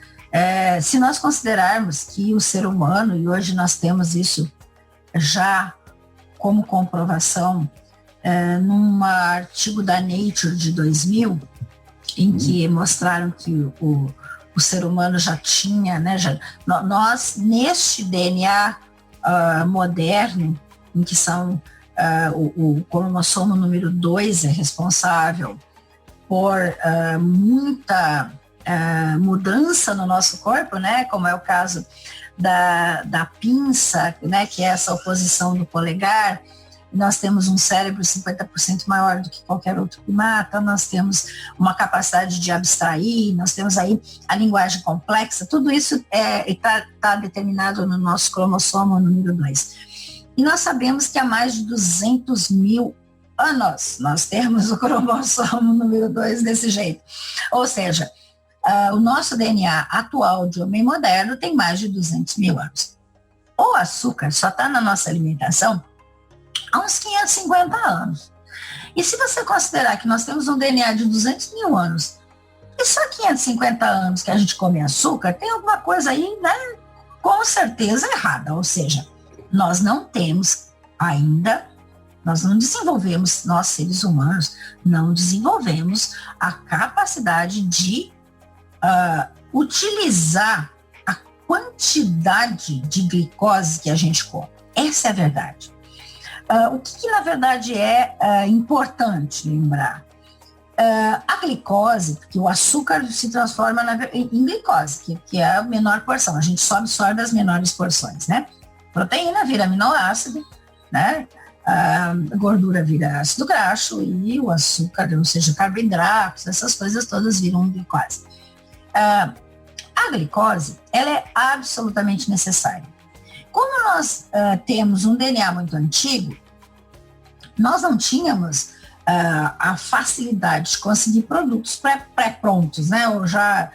Se nós considerarmos que o ser humano, e hoje nós temos isso já como comprovação, num artigo da Nature de 2000, em que mostraram que o ser humano já tinha, né, nós, neste DNA moderno, em que são o cromossomo número 2 é responsável por muita mudança no nosso corpo, né? Como é o caso da pinça, né? Que é essa oposição do polegar. Nós temos um cérebro 50% maior do que qualquer outro primata, nós temos uma capacidade de abstrair, nós temos aí a linguagem complexa, tudo isso está determinado no nosso cromossomo número 2. E nós sabemos que há mais de 200 mil anos nós temos o cromossomo número 2 desse jeito. Ou seja, o nosso DNA atual de homem moderno tem mais de 200 mil anos. O açúcar só está na nossa alimentação há uns 550 anos. E se você considerar que nós temos um DNA de 200 mil anos, e só 550 anos que a gente come açúcar, tem alguma coisa aí, né, com certeza errada. Ou seja, nós não temos ainda, nós não desenvolvemos, nós seres humanos, não desenvolvemos a capacidade de utilizar a quantidade de glicose que a gente come. Essa é a verdade. O que na verdade é importante lembrar? A glicose, porque o açúcar se transforma em glicose, que é a menor porção, a gente só absorve as menores porções, né? Proteína vira aminoácido, né? A gordura vira ácido graxo e o açúcar, ou seja, carboidratos, essas coisas todas viram glicose. A glicose, ela é absolutamente necessária. Como nós temos um DNA muito antigo, nós não tínhamos a facilidade de conseguir produtos pré-prontos, né? Ou já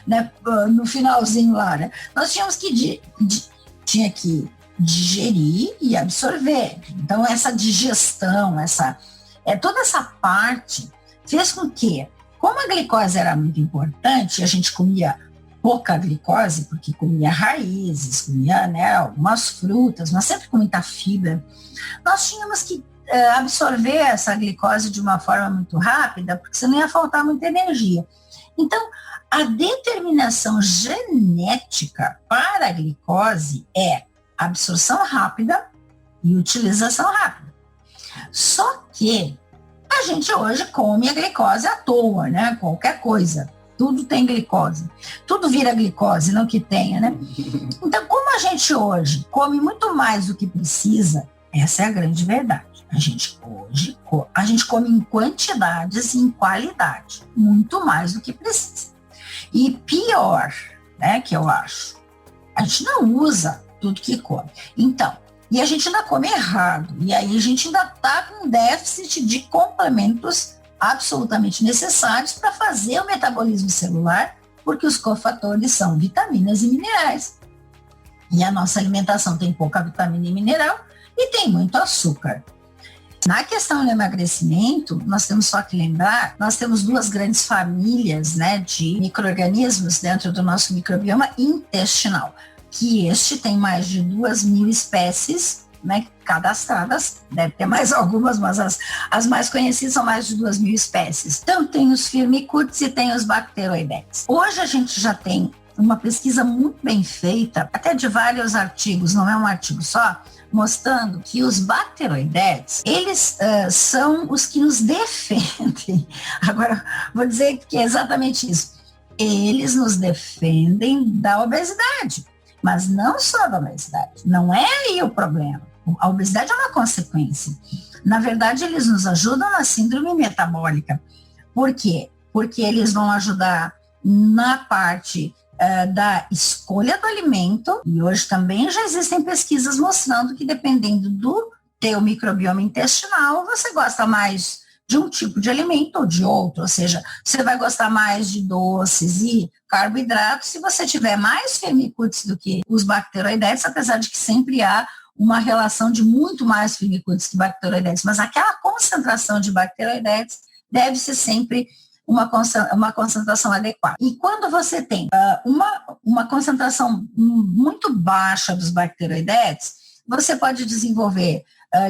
né, no finalzinho lá, né? Nós tínhamos que digerir e absorver. Então, essa digestão, toda essa parte fez com que, como a glicose era muito importante, a gente comia pouca glicose, porque comia raízes, comia, né, algumas frutas, mas sempre com muita fibra. Nós tínhamos que absorver essa glicose de uma forma muito rápida, porque senão ia faltar muita energia. Então, a determinação genética para a glicose é absorção rápida e utilização rápida. Só que a gente hoje come a glicose à toa, né? Qualquer coisa. Tudo tem glicose. Tudo vira glicose, não que tenha, né? Então, como a gente hoje come muito mais do que precisa, essa é a grande verdade. A gente come em quantidades e em qualidade, muito mais do que precisa. E pior, né, que eu acho, a gente não usa tudo que come. Então, e a gente ainda come errado. E aí a gente ainda está com um déficit de complementos absolutamente necessários para fazer o metabolismo celular, porque os cofatores são vitaminas e minerais. E a nossa alimentação tem pouca vitamina e mineral e tem muito açúcar. Na questão do emagrecimento, nós temos só que lembrar, nós temos duas grandes famílias, né, de micro-organismos dentro do nosso microbioma intestinal, que este tem mais de 2.000 espécies, né, cadastradas, deve ter mais algumas, mas as mais conhecidas são mais de 2.000 espécies. Então tem os firmicutes e tem os bacteroidetes. Hoje a gente já tem uma pesquisa muito bem feita, até de vários artigos, não é um artigo só, mostrando que os bacteroidetes, eles são os que nos defendem. Agora, vou dizer que é exatamente isso. Eles nos defendem da obesidade, mas não só da obesidade. Não é aí o problema. A obesidade é uma consequência. Na verdade, eles nos ajudam na síndrome metabólica. Por quê? Porque eles vão ajudar na parte da escolha do alimento, e hoje também já existem pesquisas mostrando que dependendo do teu microbioma intestinal, você gosta mais de um tipo de alimento ou de outro, ou seja, você vai gostar mais de doces e carboidratos se você tiver mais firmicutes do que os bacteroidetes, apesar de que sempre há uma relação de muito mais firmicutes que bacteroidetes, mas aquela concentração de bacteroidetes deve ser sempre uma concentração adequada. E quando você tem uma concentração muito baixa dos bacteroidetes, você pode desenvolver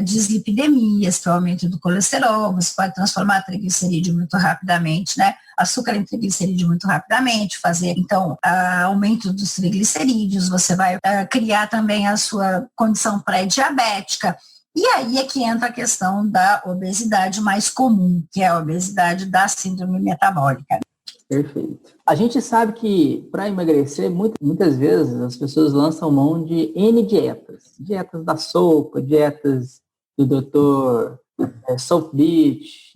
dislipidemias, que é o aumento do colesterol, você pode transformar triglicerídeo muito rapidamente, né? Açúcar em triglicerídeo muito rapidamente, fazer, então, aumento dos triglicerídeos, você vai criar também a sua condição pré-diabética. E aí é que entra a questão da obesidade mais comum, que é a obesidade da síndrome metabólica. Perfeito. A gente sabe que para emagrecer, muitas vezes as pessoas lançam mão de N dietas. Dietas da sopa, dietas do Dr. South Beach,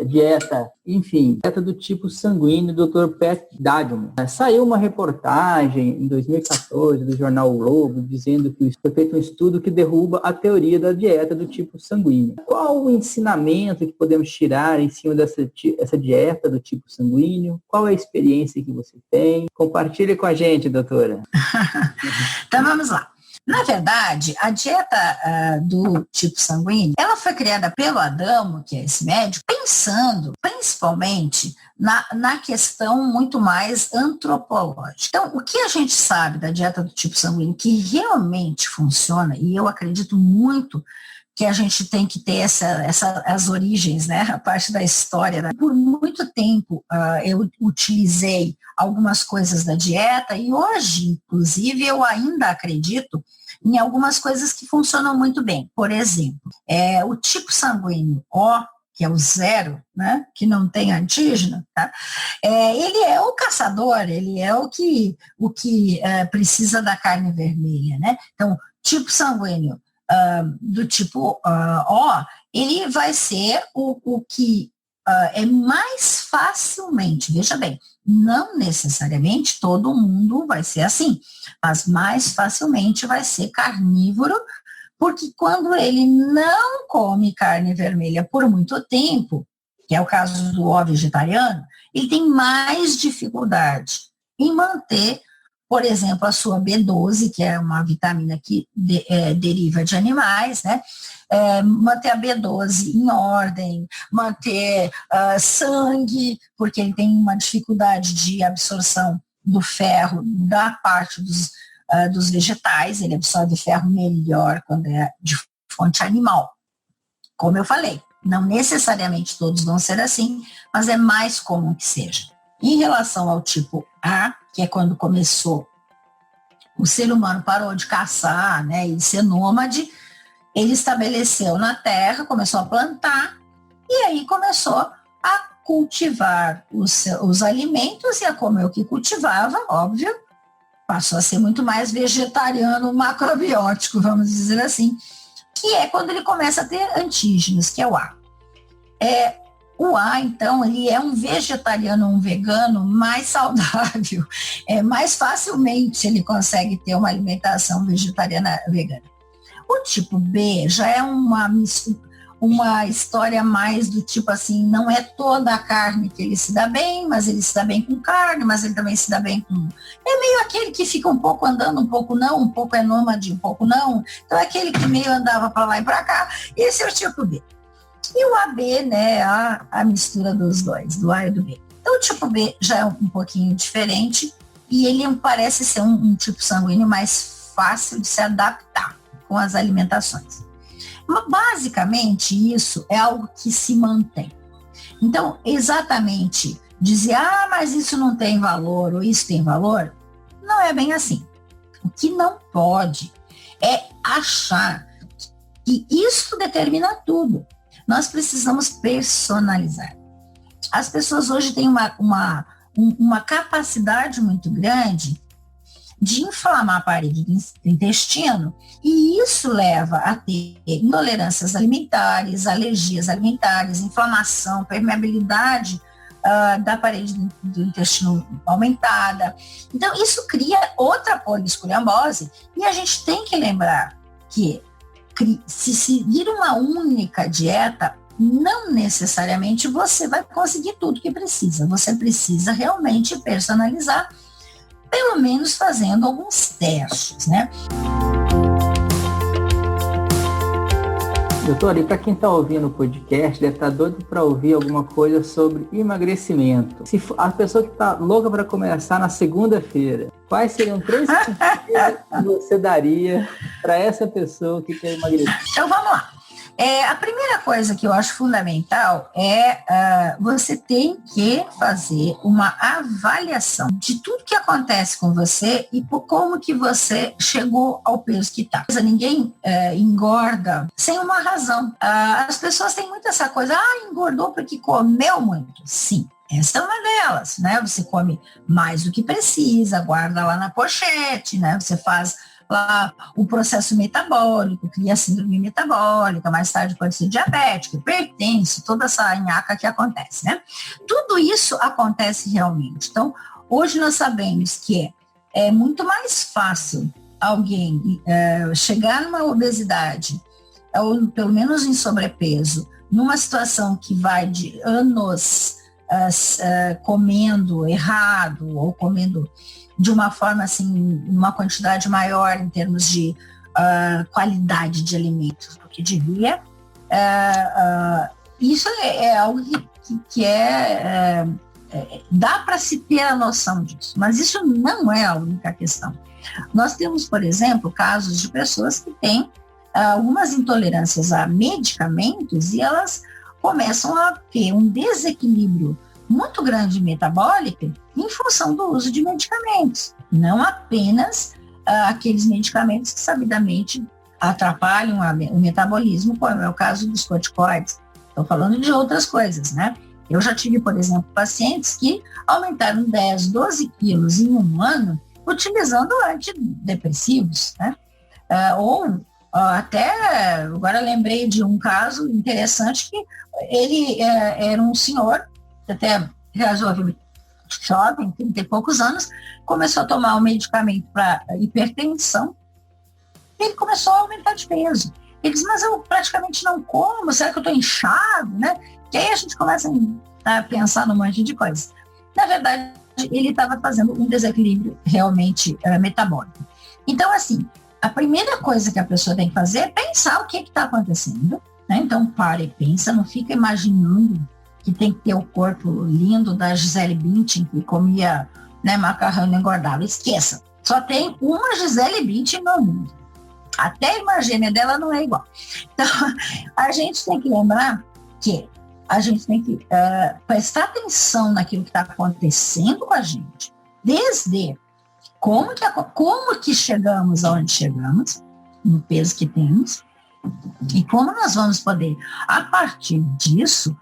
dieta, enfim, dieta do tipo sanguíneo do Dr. Pat Dadman. Saiu uma reportagem em 2014 do jornal O Globo dizendo que foi feito um estudo que derruba a teoria da dieta do tipo sanguíneo. Qual o ensinamento que podemos tirar em cima dessa dieta do tipo sanguíneo? Qual é a experiência que você tem? Compartilhe com a gente, doutora. Então vamos lá. Na verdade, a dieta do tipo sanguíneo, ela foi criada pelo Adamo, que é esse médico, pensando principalmente na questão muito mais antropológica. Então, o que a gente sabe da dieta do tipo sanguíneo que realmente funciona, e eu acredito muito que a gente tem que ter as origens, né, a parte da história. Né? Por muito tempo eu utilizei algumas coisas da dieta e hoje, inclusive, eu ainda acredito em algumas coisas que funcionam muito bem. Por exemplo, o tipo sanguíneo O, que é o 0, né, que não tem antígeno, tá? Ele é o caçador, ele é o que precisa da carne vermelha, né? Então, tipo sanguíneo do tipo O, ele vai ser o que é mais facilmente, veja bem, não necessariamente todo mundo vai ser assim, mas mais facilmente vai ser carnívoro, porque quando ele não come carne vermelha por muito tempo, que é o caso do O vegetariano, ele tem mais dificuldade em manter, por exemplo, a sua B12, que é uma vitamina que deriva de animais, né? Manter a B12 em ordem, manter sangue, porque ele tem uma dificuldade de absorção do ferro da parte dos vegetais, ele absorve ferro melhor quando é de fonte animal. Como eu falei, não necessariamente todos vão ser assim, mas é mais comum que seja. Em relação ao tipo A, que é quando começou, o ser humano parou de caçar, né, e ser nômade, ele estabeleceu na terra, começou a plantar, e aí começou a cultivar os alimentos e a comer o que cultivava, óbvio, passou a ser muito mais vegetariano, macrobiótico, vamos dizer assim, que é quando ele começa a ter antígenos, que é o A. O A, então, ele é um vegetariano, um vegano mais saudável, mais facilmente ele consegue ter uma alimentação vegetariana vegana. O tipo B já é uma história mais do tipo assim, não é toda a carne que ele se dá bem, mas ele se dá bem com carne, mas ele também se dá bem com... É meio aquele que fica um pouco andando, um pouco não, um pouco é nômade, um pouco não. Então é aquele que meio andava para lá e para cá. Esse é o tipo B. E o AB, né, a mistura dos dois, do A e do B. Então o tipo B já é um pouquinho diferente e ele parece ser um tipo sanguíneo mais fácil de se adaptar com as alimentações. Mas, basicamente, isso é algo que se mantém. Então, exatamente dizer, mas isso não tem valor ou isso tem valor, não é bem assim. O que não pode é achar que isso determina tudo. Nós precisamos personalizar. As pessoas hoje têm uma capacidade muito grande de inflamar a parede do intestino, e isso leva a ter intolerâncias alimentares, alergias alimentares, inflamação, permeabilidade da parede do intestino aumentada. Então, isso cria outra poliescoliambose, e a gente tem que lembrar que se seguir uma única dieta, não necessariamente você vai conseguir tudo que precisa. Você precisa realmente personalizar, pelo menos fazendo alguns testes, né? Doutora, e para quem está ouvindo o podcast, deve estar doido para ouvir alguma coisa sobre emagrecimento. Se a pessoa que está louca para começar na segunda-feira, quais seriam 3 conselhos que você daria para essa pessoa que quer emagrecer? Então vamos lá. A primeira coisa que eu acho fundamental é você tem que fazer uma avaliação de tudo que acontece com você e por como que você chegou ao peso que está. Ninguém engorda sem uma razão. As pessoas têm muito essa coisa, engordou porque comeu muito. Sim. Essa é uma delas, né? Você come mais do que precisa, guarda lá na pochete, né? Você faz lá o processo metabólico, cria síndrome metabólica, mais tarde pode ser diabético, hipertenso, toda essa nhaca que acontece, né? Tudo isso acontece realmente. Então, hoje nós sabemos que é muito mais fácil alguém chegar numa obesidade, ou pelo menos em sobrepeso, numa situação que vai de anos comendo errado ou comendo de uma forma assim, uma quantidade maior em termos de qualidade de alimentos do que devia. Isso é algo que dá para se ter a noção disso, mas isso não é a única questão. Nós temos, por exemplo, casos de pessoas que têm algumas intolerâncias a medicamentos e elas começam a ter um desequilíbrio muito grande metabólico em função do uso de medicamentos. Não apenas aqueles medicamentos que sabidamente atrapalham o metabolismo, como é o caso dos corticoides. Estou falando de outras coisas, né? Eu já tive, por exemplo, pacientes que aumentaram 10, 12 quilos em um ano utilizando antidepressivos, né? Até, agora lembrei de um caso interessante que ele era um senhor, até razoavelmente jovem, 30 e poucos anos, começou a tomar um medicamento para hipertensão, e ele começou a aumentar de peso. Ele disse, mas eu praticamente não como, será que eu estou inchado, né? E aí a gente começa a pensar num monte de coisas. Na verdade, ele estava fazendo um desequilíbrio realmente metabólico. Então, assim, a primeira coisa que a pessoa tem que fazer é pensar o que está acontecendo, né? Então, para e pensa, não fica imaginando que tem que ter o corpo lindo da Gisele Bündchen, que comia, né, macarrão e engordava. Esqueça, só tem uma Gisele Bündchen no mundo. Até a irmã gêmea dela não é igual. Então, a gente tem que lembrar que a gente tem que prestar atenção naquilo que está acontecendo com a gente, desde como que chegamos aonde chegamos, no peso que temos, e como nós vamos poder, a partir disso,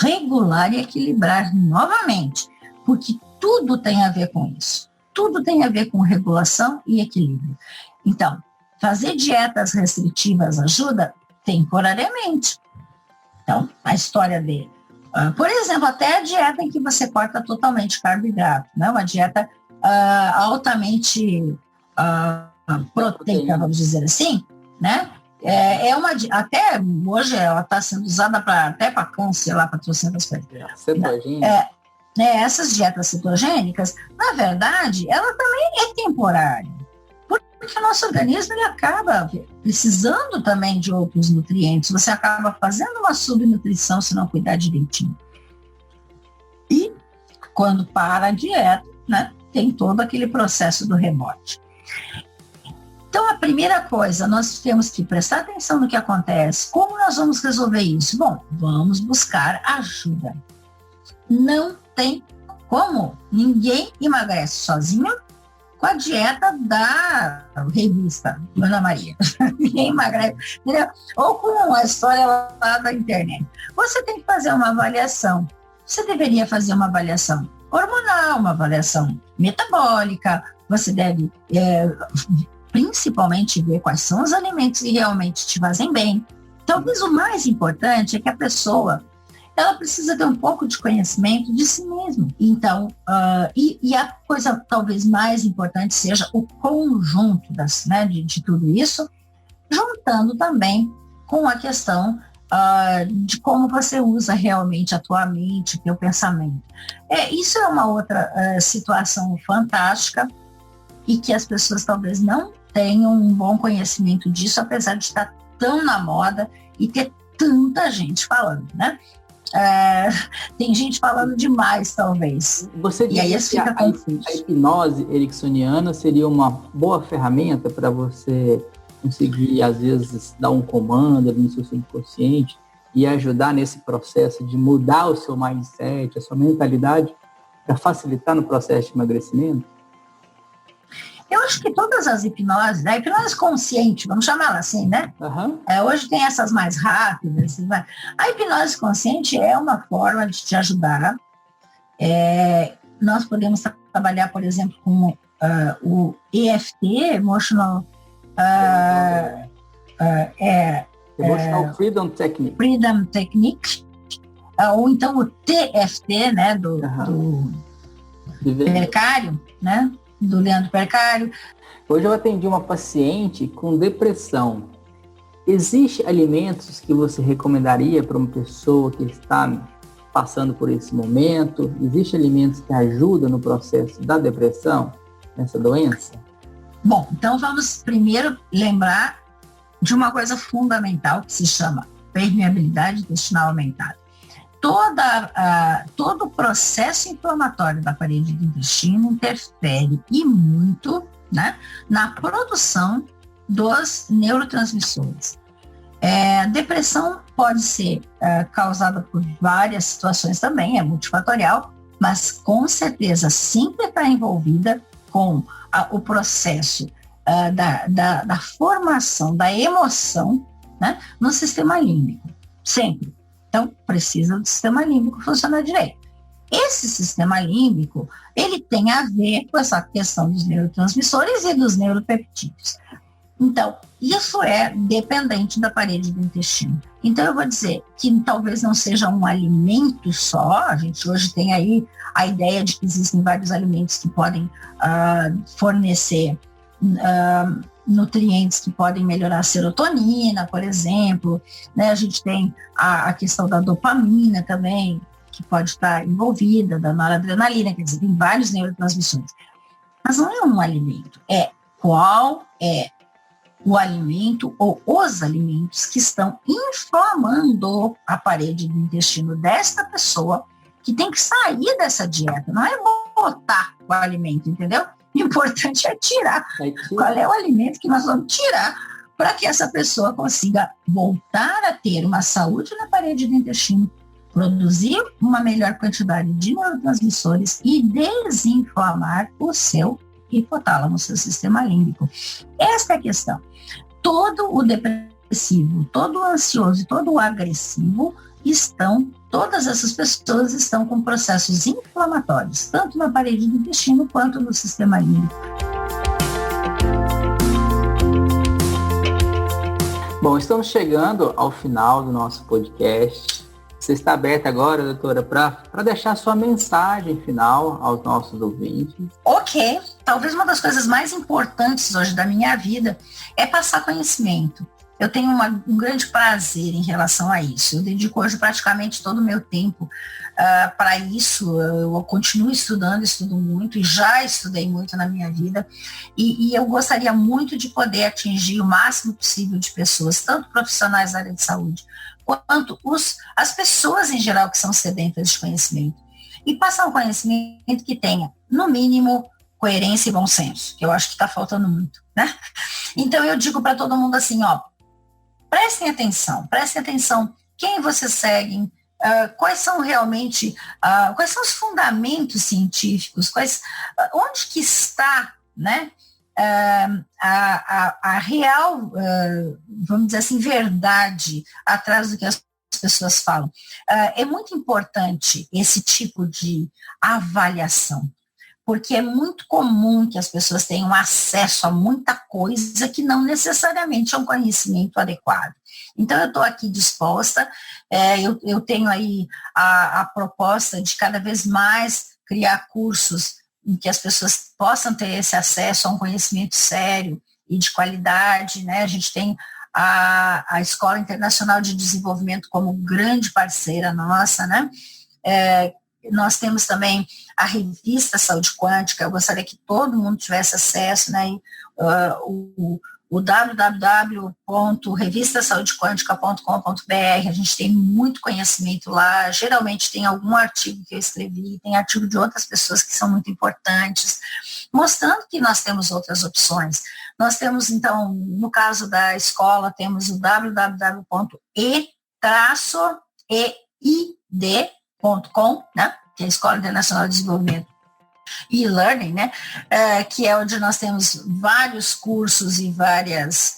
regular e equilibrar novamente, porque tudo tem a ver com isso. Tudo tem a ver com regulação e equilíbrio. Então, fazer dietas restritivas ajuda temporariamente. Então, a história dele. Por exemplo, até a dieta em que você corta totalmente carboidrato, né? Uma dieta altamente proteica, vamos dizer assim, né? Até hoje ela está sendo usada até para câncer, lá para trocentas coisas. Essas dietas cetogênicas, na verdade, ela também é temporária. Porque o nosso organismo ele acaba precisando também de outros nutrientes. Você acaba fazendo uma subnutrição se não cuidar direitinho. E quando para a dieta, né, tem todo aquele processo do rebote. Então, a primeira coisa, nós temos que prestar atenção no que acontece. Como nós vamos resolver isso? Bom, vamos buscar ajuda. Não tem como. Ninguém emagrece sozinho com a dieta da revista Ana Maria. Ninguém emagrece, entendeu? Ou com a história lá da internet. Você tem que fazer uma avaliação. Você deveria fazer uma avaliação hormonal, uma avaliação metabólica. Você deve principalmente ver quais são os alimentos que realmente te fazem bem. Talvez o mais importante é que a pessoa ela precisa ter um pouco de conhecimento de si mesma. Então, e a coisa talvez mais importante seja o conjunto de tudo isso, juntando também com a questão de como você usa realmente a tua mente, teu pensamento. Isso é uma outra situação fantástica e que as pessoas talvez não tenham um bom conhecimento disso, apesar de estar tão na moda e ter tanta gente falando, né? Tem gente falando demais, talvez. Você disse que a hipnose ericksoniana seria uma boa ferramenta para você conseguir, às vezes, dar um comando ali no seu subconsciente e ajudar nesse processo de mudar o seu mindset, a sua mentalidade, para facilitar no processo de emagrecimento? Eu acho que todas as hipnoses, a hipnose consciente, vamos chamá-la assim, né? Uhum. Hoje tem essas mais rápidas. A hipnose consciente é uma forma de te ajudar. Nós podemos trabalhar, por exemplo, com o EFT, Emotional Emotional Freedom Technique. Freedom Technique, ou então o TFT, né, do Percário, né? Do Leandro Percário. Hoje eu atendi uma paciente com depressão. Existem alimentos que você recomendaria para uma pessoa que está passando por esse momento? Existem alimentos que ajudam no processo da depressão, nessa doença? Bom, então vamos primeiro lembrar de uma coisa fundamental que se chama permeabilidade intestinal aumentada. Todo o processo inflamatório da parede do intestino interfere e muito, né, na produção dos neurotransmissores. Depressão pode ser causada por várias situações também, é multifatorial, mas com certeza sempre está envolvida com o processo da formação da emoção, né, no sistema límbico, sempre. Então, precisa do sistema límbico funcionar direito. Esse sistema límbico, ele tem a ver com essa questão dos neurotransmissores e dos neuropeptídeos. Então, isso é dependente da parede do intestino. Então, eu vou dizer que talvez não seja um alimento só. A gente hoje tem aí a ideia de que existem vários alimentos que podem fornecer nutrientes que podem melhorar a serotonina, por exemplo, né? A gente tem a questão da dopamina também, que pode estar envolvida, da noradrenalina, quer dizer, tem vários neurotransmissores. Mas não é um alimento, qual é o alimento ou os alimentos que estão inflamando a parede do intestino desta pessoa, que tem que sair dessa dieta, não é botar o alimento, entendeu? O importante é tirar. Qual é o alimento que nós vamos tirar para que essa pessoa consiga voltar a ter uma saúde na parede do intestino, produzir uma melhor quantidade de neurotransmissores e desinflamar o seu hipotálamo, o seu sistema límbico. Esta é a questão. Todo o depressivo, todo o ansioso e todo o agressivo todas essas pessoas estão com processos inflamatórios, tanto na parede do intestino quanto no sistema límbico. Bom, estamos chegando ao final do nosso podcast. Você está aberta agora, doutora, para deixar sua mensagem final aos nossos ouvintes? Ok. Talvez uma das coisas mais importantes hoje da minha vida é passar conhecimento. Eu tenho um grande prazer em relação a isso. Eu dedico hoje praticamente todo o meu tempo para isso. Eu continuo estudando, estudo muito e já estudei muito na minha vida. E eu gostaria muito de poder atingir o máximo possível de pessoas, tanto profissionais da área de saúde, quanto as pessoas em geral que são sedentas de conhecimento. E passar um conhecimento que tenha, no mínimo, coerência e bom senso, que eu acho que está faltando muito, né? Então eu digo para todo mundo assim, prestem atenção quem vocês seguem, quais são realmente, quais são os fundamentos científicos, onde que está, né, a real, vamos dizer assim, verdade atrás do que as pessoas falam. É muito importante esse tipo de avaliação, porque é muito comum que as pessoas tenham acesso a muita coisa que não necessariamente é um conhecimento adequado. Então, eu estou aqui disposta, eu tenho aí a proposta de cada vez mais criar cursos em que as pessoas possam ter esse acesso a um conhecimento sério e de qualidade, né? A gente tem a Escola Internacional de Desenvolvimento como grande parceira nossa, né? Nós temos também a revista Saúde Quântica. Eu gostaria que todo mundo tivesse acesso, né? O www.revistasaudequantica.com.br. A gente tem muito conhecimento lá, geralmente tem algum artigo que eu escrevi, tem artigo de outras pessoas que são muito importantes, mostrando que nós temos outras opções. Nós temos, então, no caso da escola, temos o www.e-eid.com, né? Que é a Escola Internacional de Desenvolvimento e Learning, né? Que é onde nós temos vários cursos e várias...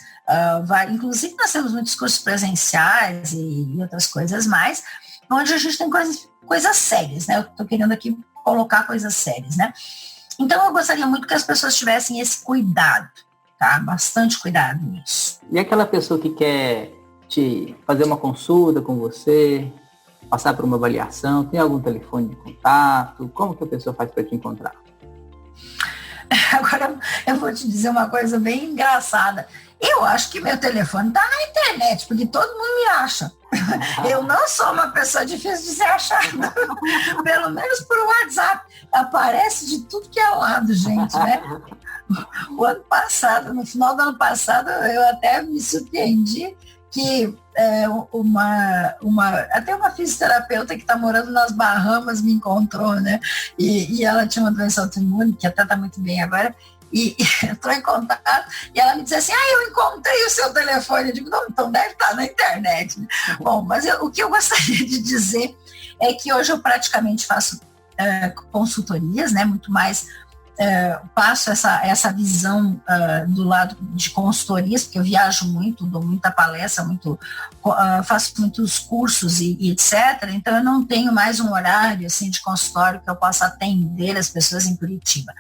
inclusive, nós temos muitos cursos presenciais e outras coisas mais, onde a gente tem coisas sérias, né? Eu estou querendo aqui colocar coisas sérias, né? Então, eu gostaria muito que as pessoas tivessem esse cuidado, tá? Bastante cuidado nisso. E aquela pessoa que quer te fazer uma consulta com você, passar por uma avaliação, tem algum telefone de contato? Como que a pessoa faz para te encontrar? Agora, eu vou te dizer uma coisa bem engraçada. Eu acho que meu telefone está na internet, porque todo mundo me acha. Eu não sou uma pessoa difícil de ser achada. Pelo menos por WhatsApp. Aparece de tudo que é lado, gente, né? O ano passado, no final do ano passado, eu até me surpreendi que até uma fisioterapeuta que está morando nas Bahamas me encontrou, né? E ela tinha uma doença autoimune, que até está muito bem agora, e entrou em contato, e ela me disse assim, eu encontrei o seu telefone. Eu digo, não, então deve estar na internet. Bom, mas o que eu gostaria de dizer é que hoje eu praticamente faço consultorias, né? Muito mais passo essa visão do lado de consultorias, porque eu viajo muito, dou muita palestra, faço muitos cursos e etc. Então eu não tenho mais um horário assim, de consultório que eu possa atender as pessoas em Curitiba.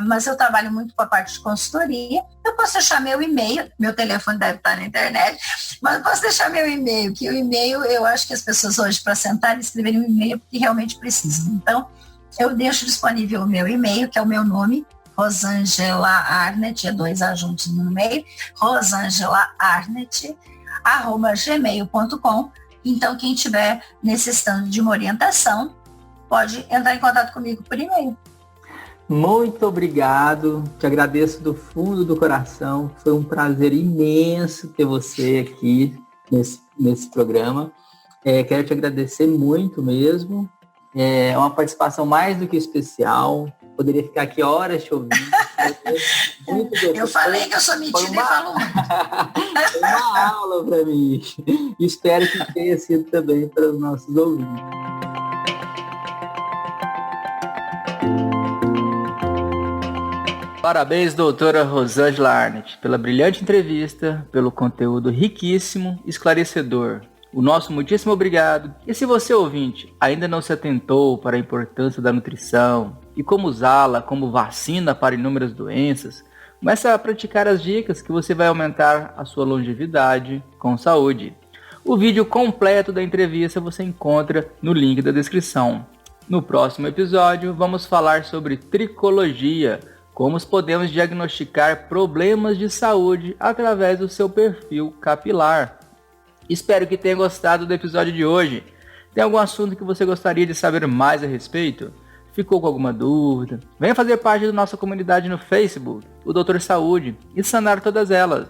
Mas eu trabalho muito com a parte de consultoria. Eu posso deixar meu e-mail, meu telefone deve estar na internet, mas eu posso deixar meu e-mail, que o e-mail, eu acho que as pessoas hoje, para sentar e escreverem um e-mail, porque realmente precisam. Então, eu deixo disponível o meu e-mail, que é o meu nome, Rosângela Arnet, 2 A juntos no meio, rosangelaarnet@gmail.com. Então, quem estiver necessitando de uma orientação, pode entrar em contato comigo por e-mail. Muito obrigado, te agradeço do fundo do coração, foi um prazer imenso ter você aqui nesse programa. Quero te agradecer muito mesmo, é uma participação mais do que especial, poderia ficar aqui horas te ouvindo. Eu falei que eu sou metida e falo muito. Foi uma aula para mim, espero que tenha sido também para os nossos ouvintes. Parabéns, doutora Rosângela Arnet, pela brilhante entrevista, pelo conteúdo riquíssimo, esclarecedor. O nosso muitíssimo obrigado. E se você, ouvinte, ainda não se atentou para a importância da nutrição e como usá-la como vacina para inúmeras doenças, comece a praticar as dicas que você vai aumentar a sua longevidade com saúde. O vídeo completo da entrevista você encontra no link da descrição. No próximo episódio, vamos falar sobre tricologia, como podemos diagnosticar problemas de saúde através do seu perfil capilar. Espero que tenha gostado do episódio de hoje. Tem algum assunto que você gostaria de saber mais a respeito? Ficou com alguma dúvida? Venha fazer parte da nossa comunidade no Facebook, o Doutor Saúde, e sanar todas elas.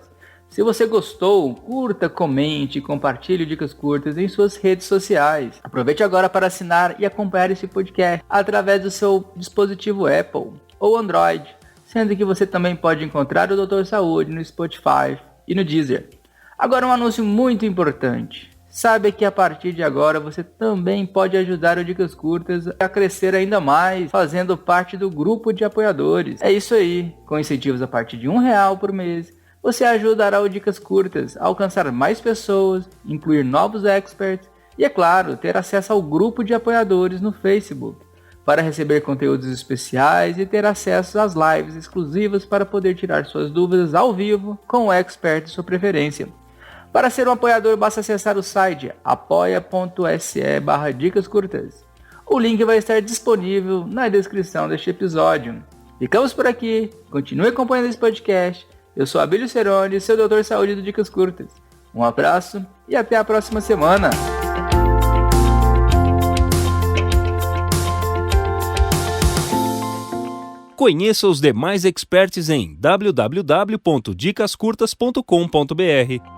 Se você gostou, curta, comente e compartilhe dicas curtas em suas redes sociais. Aproveite agora para assinar e acompanhar esse podcast através do seu dispositivo Apple ou Android, sendo que você também pode encontrar o Doutor Saúde no Spotify e no Deezer. Agora um anúncio muito importante. Saiba que a partir de agora você também pode ajudar o Dicas Curtas a crescer ainda mais, fazendo parte do grupo de apoiadores. É isso aí, com incentivos a partir de R$1 por mês, você ajudará o Dicas Curtas a alcançar mais pessoas, incluir novos experts e, é claro, ter acesso ao grupo de apoiadores no Facebook, para receber conteúdos especiais e ter acesso às lives exclusivas para poder tirar suas dúvidas ao vivo com o expert de sua preferência. Para ser um apoiador, basta acessar o site apoia.se/dicascurtas. O link vai estar disponível na descrição deste episódio. Ficamos por aqui, continue acompanhando esse podcast. Eu sou Abílio Ceroni, seu doutor saúde do Dicas Curtas. Um abraço e até a próxima semana. Conheça os demais experts em www.dicascurtas.com.br.